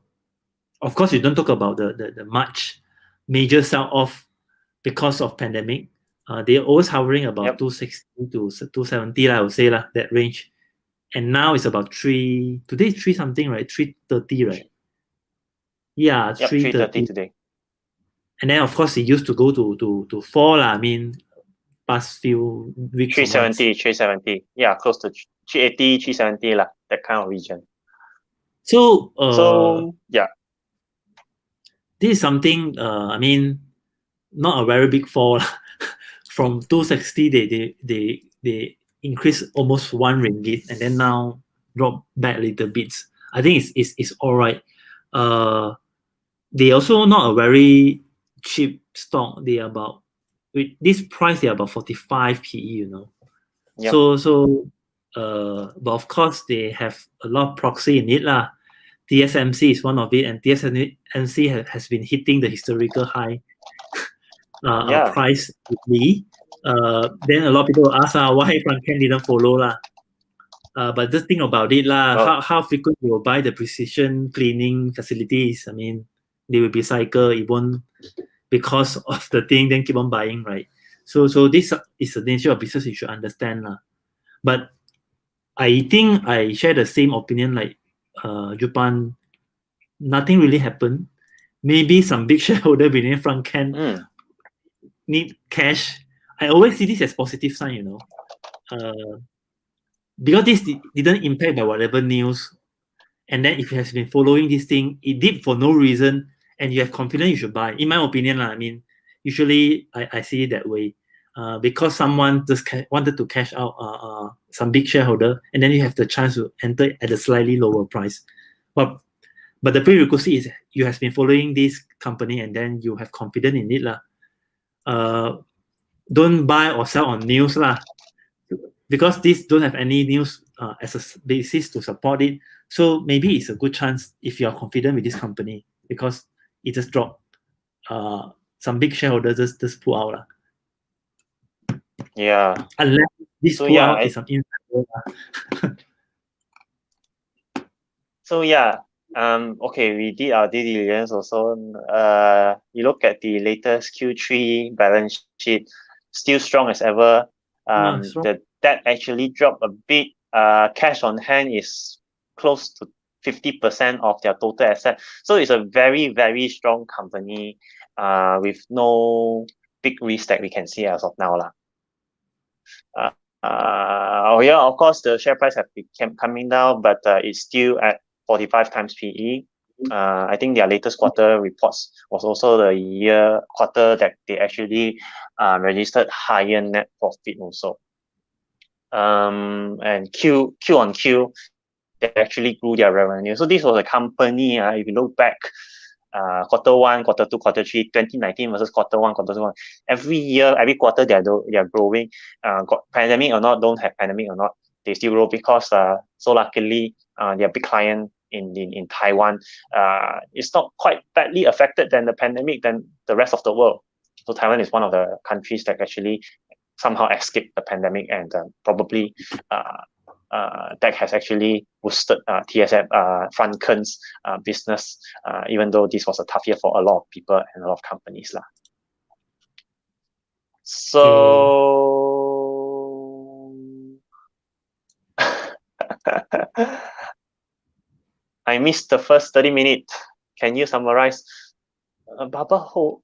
Of course, you don't talk about the much major sell-off because of pandemic. They're always hovering about 260 to 270, I would say, that range. And now it's about today 3 something, right? 330, right? Yeah, 330 330 today. And then, of course, it used to go to 4, I mean, past few weeks or months. 370. Yeah, close to 380, 370, that kind of region. So, yeah. This is something, I mean, not a very big fall. From 260, they increased almost 1 ringgit, and then now drop back a little bit. I think it's all right. They also not a very cheap stock. They are about, with this price, they are about 45 PE, you know. Yep. But of course they have a lot of proxy in it lah. TSMC is one of it, and TSMC has been hitting the historical high price lately. Then a lot of people ask why FoundPac didn't follow lah. But just think about it lah. How frequent you will buy the precision cleaning facilities? I mean, they will be cycle. It won't, because of the thing, then keep on buying, right? So this is the nature of business you should understand lah. But I think I share the same opinion like Japan. Nothing really happened. Maybe some big shareholder within FoundPac need cash. I always see this as positive sign, you know. Because this didn't impact by whatever news, and then if you have been following this thing, it did for no reason, and you have confidence, you should buy. In my opinion, I mean, usually I see it that way. Because someone just wanted to cash out some big shareholder, and then you have the chance to enter at a slightly lower price. But the prerequisite is you have been following this company, and then you have confidence in it lah. Don't buy or sell on news lah, because this don't have any news as a basis to support it. So maybe it's a good chance if you are confident with this company, because it just dropped. Some big shareholders just pull out lah. Yeah. Unless this pull out is some insider. So yeah, okay, we did our due diligence also. You look at the latest Q3 balance sheet, still strong as ever. The debt actually dropped a bit. Cash on hand is close to 50% of their total asset. So it's a very, very strong company with no big risk that we can see as of now lah. Of course, the share price have been coming down, but it's still at 45 times PE. I think their latest quarter reports was also the quarter that they actually registered higher net profit also. And Q on Q, they actually grew their revenue. So this was a company, if you look back, quarter 1, quarter 2, quarter 3, 2019 versus quarter 1, quarter 2. Every year, every quarter, they are growing. Got pandemic or not, don't have pandemic or not, they still grow, because so luckily their big client in Taiwan is not quite badly affected than the pandemic than the rest of the world. So Taiwan is one of the countries that actually somehow escaped the pandemic, and probably that has actually boosted TSM FoundPac's business, even though this was a tough year for a lot of people and a lot of companies lah. So I missed the first 30 minutes. Can you summarize? Baba Ho,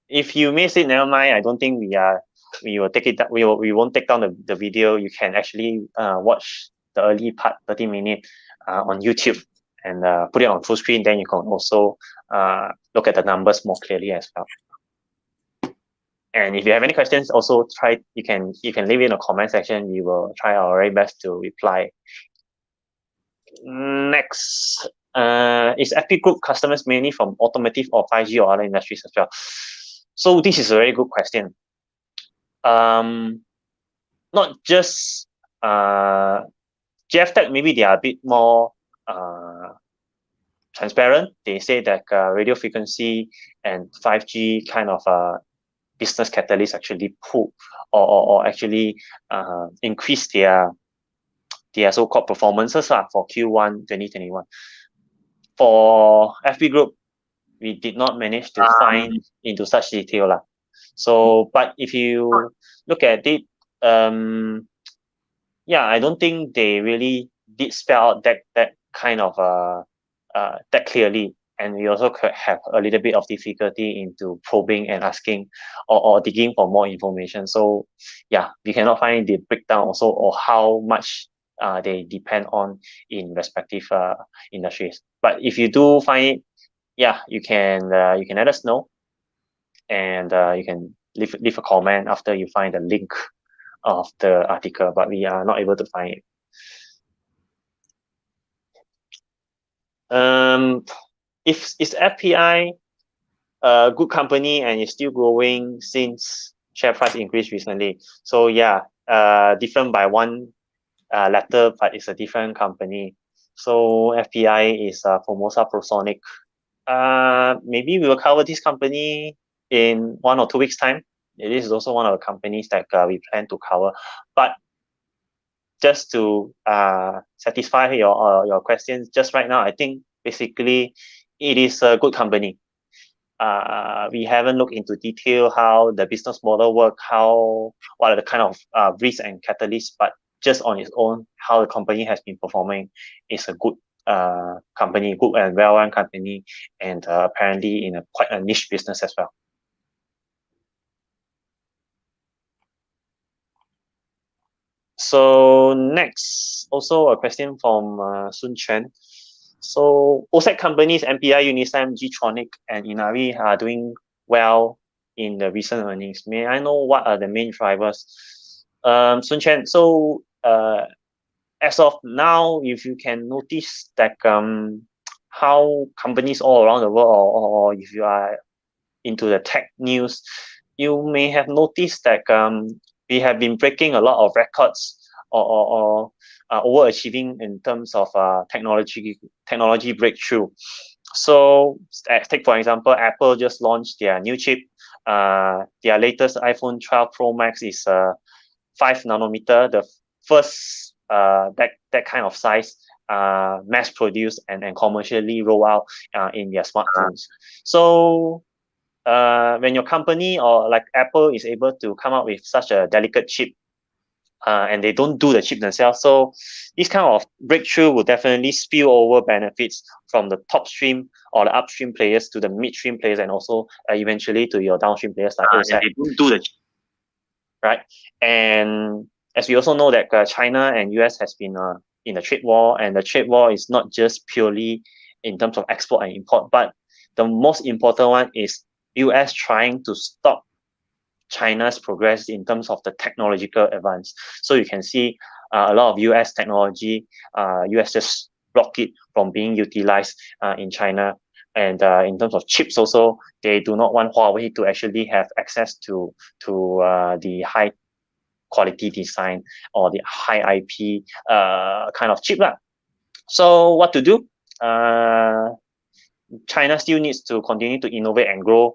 if you miss it, never mind. I don't think we will take it. We won't take down the video. You can actually watch the early part, 30 minutes, on YouTube, and put it on full screen. Then you can also look at the numbers more clearly as well. And if you have any questions, also you can leave it in the comment section. We will try our very best to reply. Next, is Epic Group customers mainly from automotive or 5G or other industries as well? So this is a very good question. Not just JFTech, maybe they are a bit more transparent. They say that radio frequency and 5G kind of business catalysts actually pull or actually increase their so-called performances for Q1 2021. For FB Group, we did not manage to find into such detail. So, but if you look at it, I don't think they really did spell out that kind of that clearly. And we also could have a little bit of difficulty into probing and asking or digging for more information. So we cannot find the breakdown also or how much they depend on in respective industries. But if you do find it, you can let us know, and you can leave a comment after you find the link of the article, but we are not able to find it. If is FPI a good company and is still growing since share price increased recently? So different by one letter, but it's a different company. So FPI is Formosa Prosonic. Maybe we will cover this company in 1 or 2 weeks' time. It is also one of the companies that we plan to cover. But just to satisfy your questions, just right now, I think basically it is a good company. We haven't looked into detail how the business model work, what are the kind of risks and catalysts, but just on its own, how the company has been performing is a good company, good and well-run company, and apparently in quite a niche business as well. So next, also a question from Sun Chen. So OSAT companies, MPI, Unisem, Gtronic, and Inari are doing well in the recent earnings. May I know what are the main drivers? Sun Chen, so as of now, if you can notice that how companies all around the world, or if you are into the tech news, you may have noticed that we have been breaking a lot of records or overachieving in terms of technology breakthrough. So take for example, Apple just launched their new chip. Their latest iPhone 12 Pro Max is 5 nanometer, the first that kind of size mass produced and commercially roll out in their smartphones. So when your company or like Apple is able to come up with such a delicate chip, and they don't do the chip themselves, so this kind of breakthrough will definitely spill over benefits from the top stream or the upstream players to the midstream players, and also eventually to your downstream players like OSAT. They don't do the chip, right? And as we also know that China and US has been in a trade war, and the trade war is not just purely in terms of export and import, but the most important one is US trying to stop China's progress in terms of the technological advance. So you can see a lot of US technology, US just block it from being utilized in China. And in terms of chips also, they do not want Huawei to actually have access to the high quality design or the high IP kind of chip. So what to do? China still needs to continue to innovate and grow,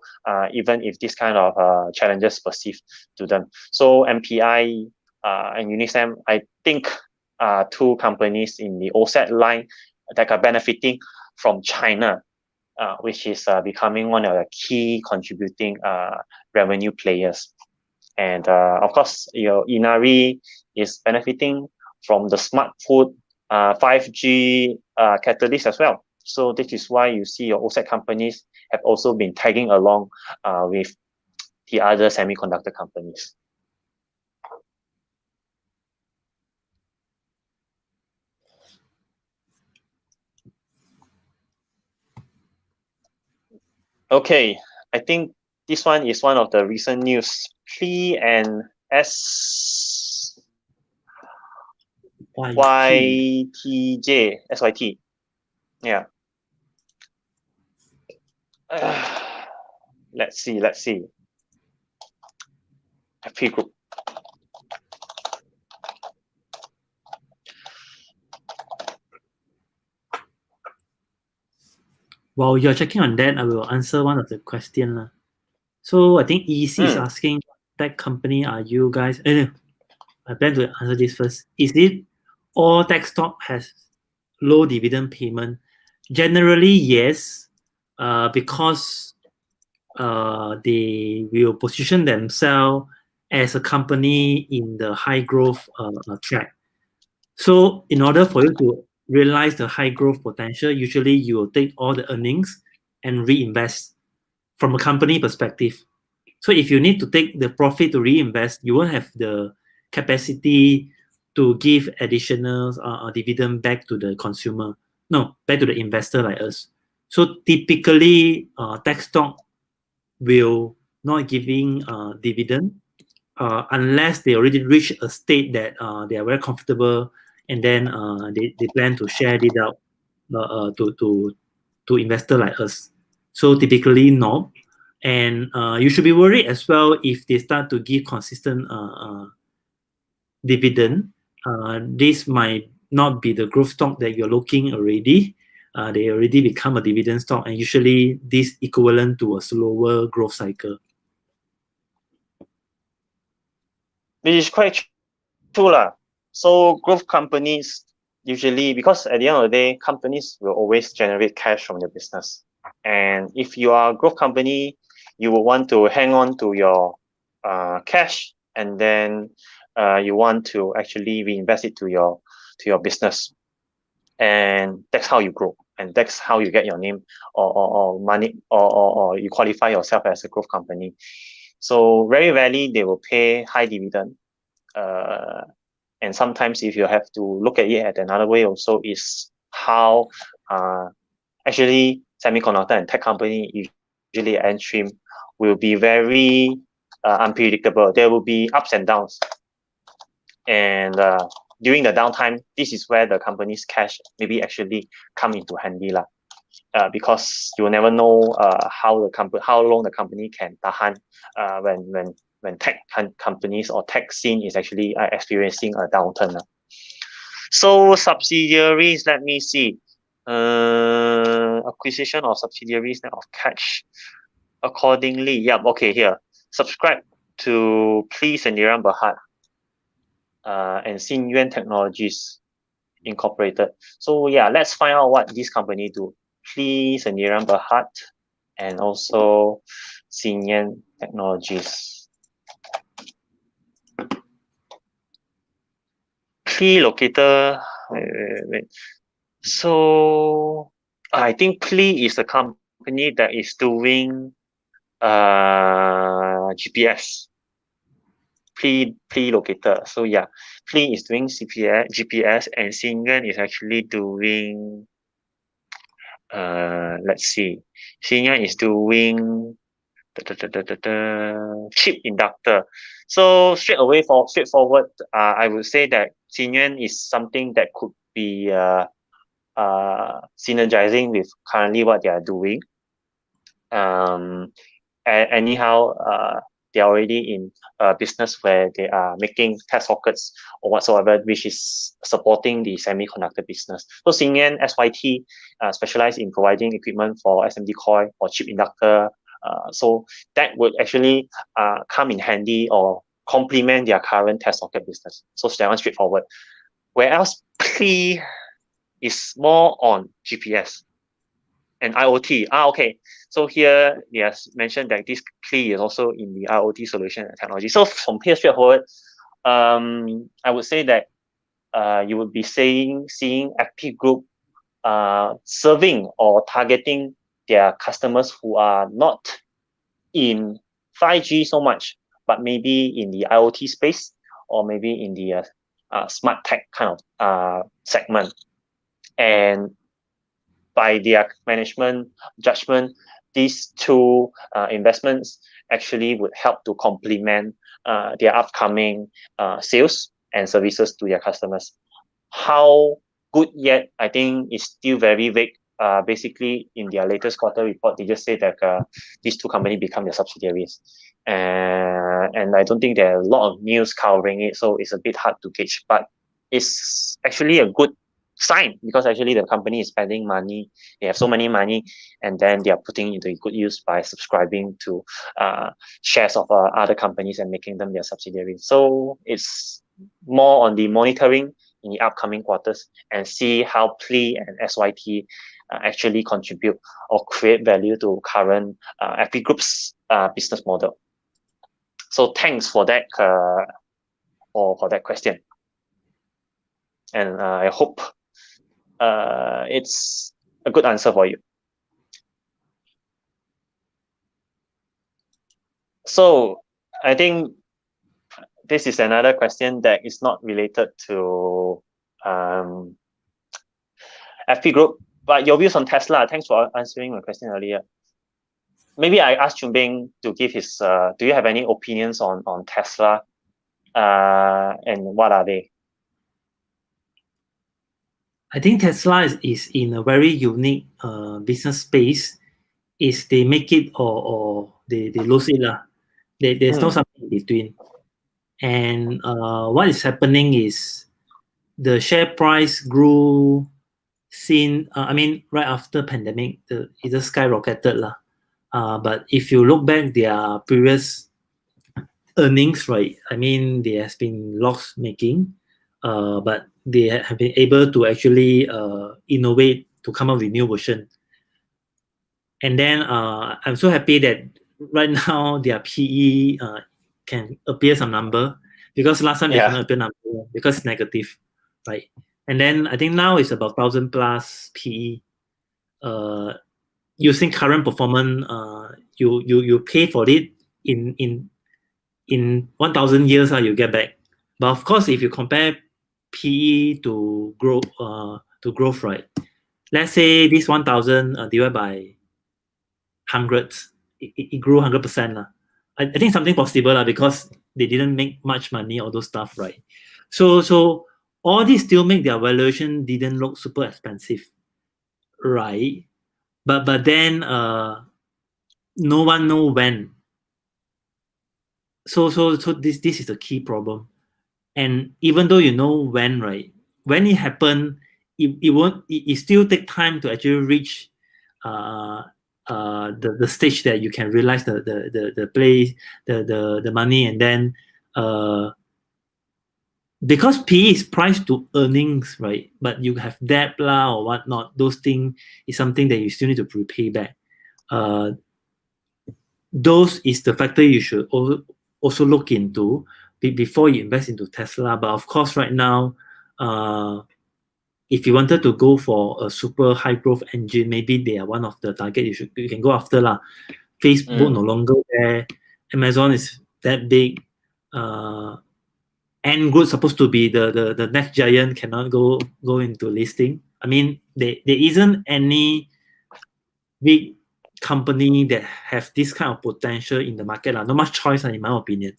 even if this kind of challenges persist to them. So MPI and Unisem, I think, are two companies in the OSAT line that are benefiting from China, which is becoming one of the key contributing revenue players. And of course, Inari is benefiting from the smart food 5G catalyst as well. So this is why you see your OSAT companies have also been tagging along with the other semiconductor companies. Okay, I think this one is one of the recent news. P and S YTJ SYT. Yeah. Let's see. FP Group. While you're checking on that, I will answer one of the questions. So I think EC is asking, tech company are you guys? I plan to answer this first. Is it all tech stock has low dividend payment? Generally, yes, because they will position themselves as a company in the high growth track. So in order for you to realize the high growth potential, usually you will take all the earnings and reinvest from a company perspective. So if you need to take the profit to reinvest, you won't have the capacity to give additional dividend back to the consumer. No, back to the investor like us. So typically, tech stock will not giving dividend unless they already reach a state that they are very comfortable, and then they plan to share it out to investor like us. So typically no, and you should be worried as well if they start to give consistent dividend. This might not be the growth stock that you're looking already. They already become a dividend stock, and usually this equivalent to a slower growth cycle. Which is quite true lah. So growth companies usually, because at the end of the day, companies will always generate cash from their business. And if you are a growth company, you will want to hang on to your cash, and then you want to actually reinvest it to your business. And that's how you grow, and that's how you get your name or money, or you qualify yourself as a growth company. So very rarely they will pay high dividend. And sometimes if you have to look at it at another way also, is how actually semiconductor and tech company usually end stream will be very unpredictable. There will be ups and downs. And during the downtime, this is where the company's cash maybe actually come into handy lah. Because you will never know how long the company can tahan when tech companies or tech scene is actually experiencing a downturn. So subsidiaries, let me see. Acquisition of subsidiaries net of cash accordingly. Yep, okay, here. Subscribe to Please and Niran Berhad and Xinyuan Technologies Incorporated. So yeah, let's find out what this company do. Please and Niran Berhad and also Xinyuan Technologies. Plea locator, wait. So I think Plea is a company that is doing GPS. Plea locator. So yeah, Plea is doing GPS, and Xinyuan is actually doing let's see. Xinyuan is doing chip inductor. So straightforward, I would say that Xinyuan is something that could be synergizing with currently what they are doing. Anyhow, they are already in a business where they are making test sockets or whatsoever, which is supporting the semiconductor business. So Xinyuan SYT specialize in providing equipment for SMD coil or chip inductor. So that would actually come in handy or complement their current test socket business. So that one's straightforward. Whereas Plea is more on GPS and IoT. Okay. So here, yes, mentioned that this Plea is also in the IoT solution and technology. So from here straightforward, I would say that you would be seeing Active Group serving or targeting their customers who are not in 5G so much, but maybe in the IoT space or maybe in the smart tech kind of segment. And by their management judgment, these two investments actually would help to complement their upcoming sales and services to their customers. How good yet, I think, is still very vague. Basically, in their latest quarter report, they just say that these two companies become their subsidiaries. And I don't think there are a lot of news covering it, so it's a bit hard to gauge. But it's actually a good sign, because actually the company is spending money, they have so many money, and then they are putting into good use by subscribing to shares of other companies and making them their subsidiaries. So it's more on the monitoring in the upcoming quarters and see how PLE and SYT actually contribute or create value to current FP Group's business model. So thanks for that for that question, and I hope it's a good answer for you. So I think this is another question that is not related to FP Group, but your views on Tesla. Thanks for answering my question earlier. Maybe I asked Chun Bing to give his. Do you have any opinions on Tesla, and what are they? I think Tesla is in a very unique business space. Is they make it or they lose it lah. There's no something in between. And what is happening is the share price grew since right after pandemic, it just skyrocketed lah. But if you look back their previous earnings, right? I mean, there has been loss making, but they have been able to actually innovate to come up with new version. And then I'm so happy that right now their PE can appear some number, because last time they cannot appear number because it's negative, right? And then I think now it's about 1,000 plus PE. Using current performance, you pay for it in 1,000 years, you get back. But of course, if you compare PE to growth, right? Let's say this 1,000 divided by hundreds, it grew 100%. I think something possible because they didn't make much money, all those stuff, right? So all this still make their valuation didn't look super expensive, right? But then no one know when. So this is the key problem. And even though you know when, right, when it happen, it still take time to actually reach the stage that you can realize the play, the money, and then because PE is priced to earnings, right? But you have debt lah or whatnot. Those things is something that you still need to repay back. Those is the factor you should also look into before you invest into Tesla. But of course, right now, if you wanted to go for a super high growth engine, maybe they are one of the target you can go after lah. Facebook no longer there. Amazon is that big. And good supposed to be the next giant, cannot go into listing. I mean, there isn't any big company that have this kind of potential in the market. Not much choice, in my opinion.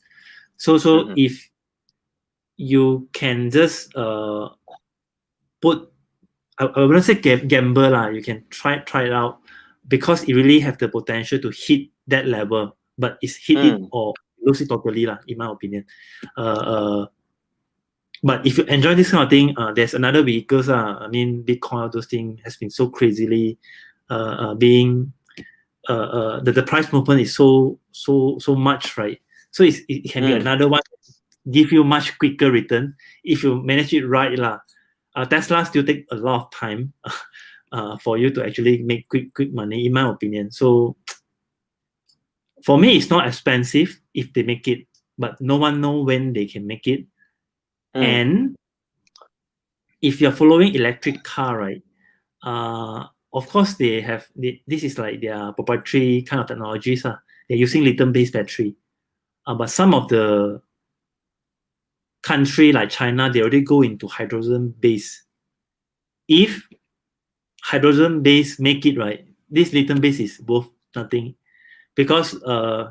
So if you can just put, I wouldn't say gamble lah. You can try it out, because it really have the potential to hit that level, but it's hit it or lose it totally lah, in my opinion. But if you enjoy this kind of thing, there's another vehicles. I mean, Bitcoin, all those things has been so crazily being the price movement is so much, right? So it can be another one, give you much quicker return if you manage it right lah. Tesla still take a lot of time for you to actually make quick money, in my opinion. So for me, it's not expensive if they make it, but no one know when they can make it. And if you're following electric car, right? Of course, they have this is like their proprietary kind of technologies. They're using lithium-based battery, but some of the country like China, they already go into hydrogen-based. If hydrogen-based make it right, this lithium-based is worth nothing, because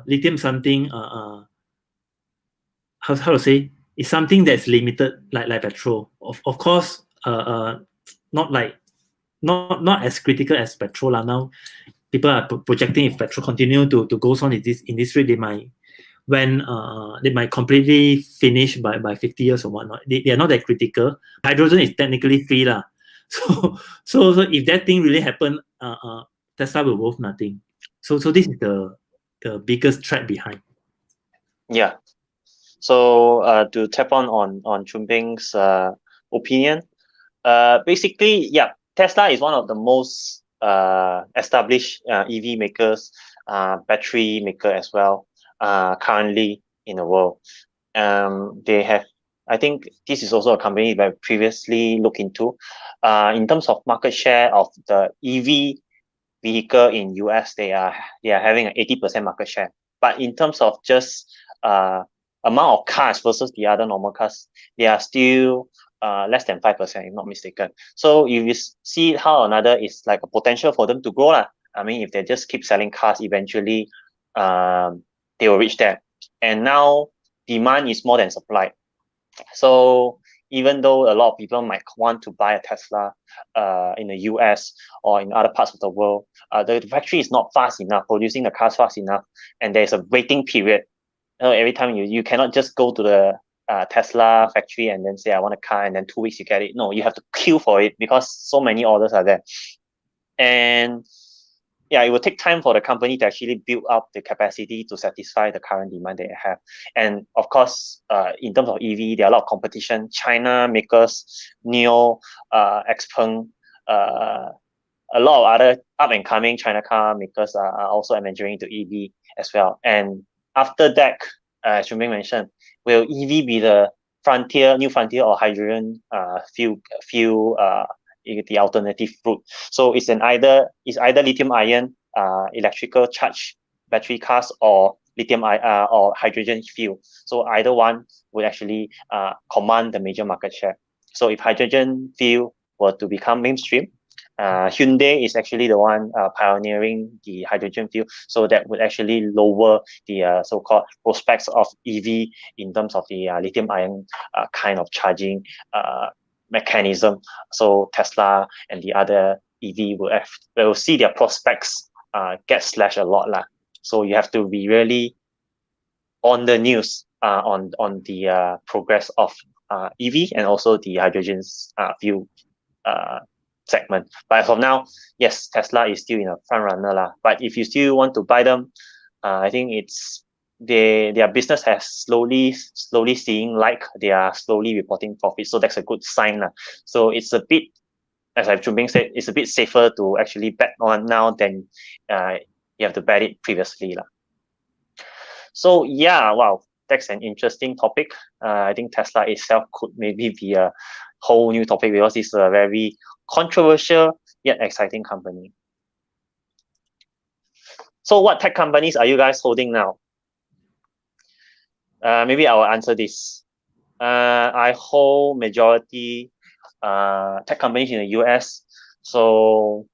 lithium something how to say, it's something that's limited like petrol. Of course, not as critical as petrol lah. Now people are projecting if petrol continue to go on in this rate, they might completely finish by 50 years or whatnot. They are not that critical. Hydrogen is technically free lah, So if that thing really happen, Tesla will worth nothing. So this is the biggest threat behind. Yeah. So to tap on Chun Ping's opinion, basically, yeah, Tesla is one of the most established EV makers, battery maker as well, currently in the world. They have, I think this is also a company that I previously looked into. In terms of market share of the EV vehicle in US, they are having an 80% market share. But in terms of just amount of cars versus the other normal cars, they are still less than 5%, if not mistaken. So if you see how another is like a potential for them to grow lah. I mean, if they just keep selling cars, eventually they will reach there. And now demand is more than supply. So even though a lot of people might want to buy a Tesla in the US or in other parts of the world, the factory is not fast enough, producing the cars fast enough, and there's a waiting period. Every time you cannot just go to the Tesla factory and then say, I want a car, and then 2 weeks you get it. No, you have to queue for it because so many orders are there. And yeah, it will take time for the company to actually build up the capacity to satisfy the current demand they have. And of course, in terms of EV, there are a lot of competition. China makers, NIO, XPeng, a lot of other up and coming China car makers are also venturing into EV as well. And after that, as Chun Ping mentioned, will EV be the new frontier, or hydrogen fuel the alternative route? So it's either lithium ion electrical charge battery cars, or lithium or hydrogen fuel. So either one would actually command the major market share. So if hydrogen fuel were to become mainstream, Hyundai is actually the one pioneering the hydrogen fuel, so that would actually lower the so-called prospects of EV in terms of the lithium ion kind of charging mechanism. So Tesla and the other EV will see their prospects get slashed a lot lah. So you have to be really on the news on the progress of EV and also the hydrogen fuel segment. But as of now, yes, Tesla is still in a front runner lah. But if you still want to buy them, I think their business has slowly seeing like they are slowly reporting profit. So that's a good sign lah. So it's a bit, as I've Chun Ping said, it's a bit safer to actually bet on now than you have to bet it previously lah. So yeah, wow, that's an interesting topic. I think Tesla itself could maybe be a whole new topic because it's a very controversial yet exciting company. So what tech companies are you guys holding now? Maybe I will answer this. I hold majority tech companies in the US. So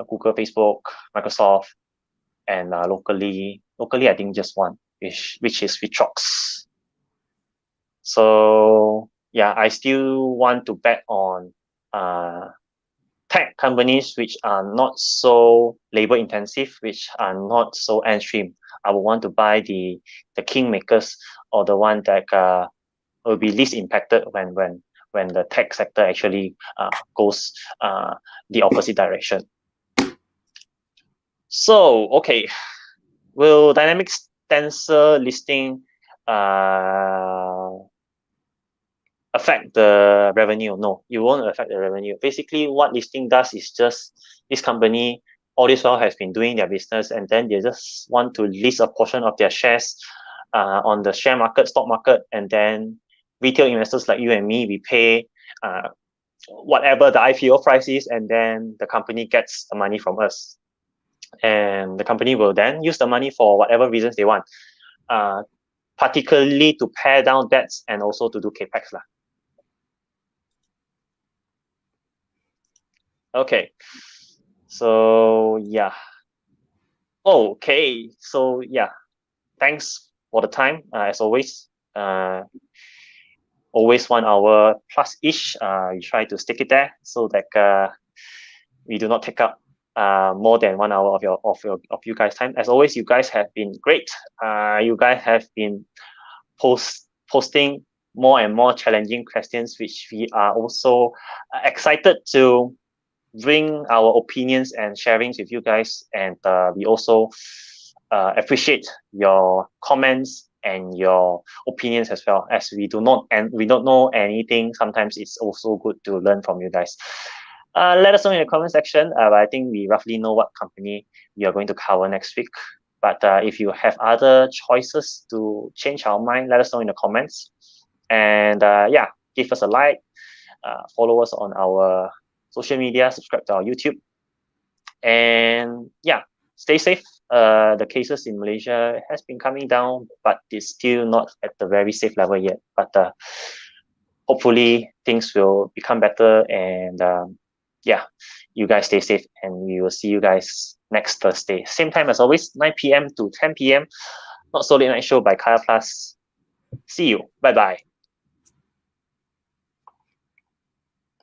Google, Facebook, Microsoft, and locally I think just one, which is Vitrox. So yeah, I still want to bet on tech companies which are not so labor intensive, which are not so end-stream. I would want to buy the king makers, or the one that will be least impacted when the tech sector actually goes the opposite direction. So okay, will dynamic tensor listing affect the revenue? No, it won't affect the revenue. Basically, what listing does is just this company all this while has been doing their business, and then they just want to list a portion of their shares on the share market, stock market, and then retail investors like you and me, we pay whatever the IPO price is, and then the company gets the money from us. And the company will then use the money for whatever reasons they want, particularly to pare down debts and also to do capex lah. Okay, so yeah. Okay, so yeah, thanks for the time. As always, always 1 hour plus ish. We try to stick it there so that we do not take up more than 1 hour of you guys' time. As always, you guys have been great. You guys have been posting more and more challenging questions, which we are also excited to bring our opinions and sharings with you guys. And we also appreciate your comments and your opinions as well, as we don't know anything. Sometimes it's also good to learn from you guys. Let us know in the comment section. I think we roughly know what company we are going to cover next week. But if you have other choices to change our mind, let us know in the comments. And yeah, give us a like, follow us on our social media, subscribe to our YouTube. And yeah, stay safe. The cases in Malaysia has been coming down, but it's still not at the very safe level yet. But hopefully things will become better. And yeah, you guys stay safe, and we will see you guys next Thursday. Same time as always, 9 p.m. to 10 p.m. Not So Late Night Show by Kaya Plus. See you. Bye-bye.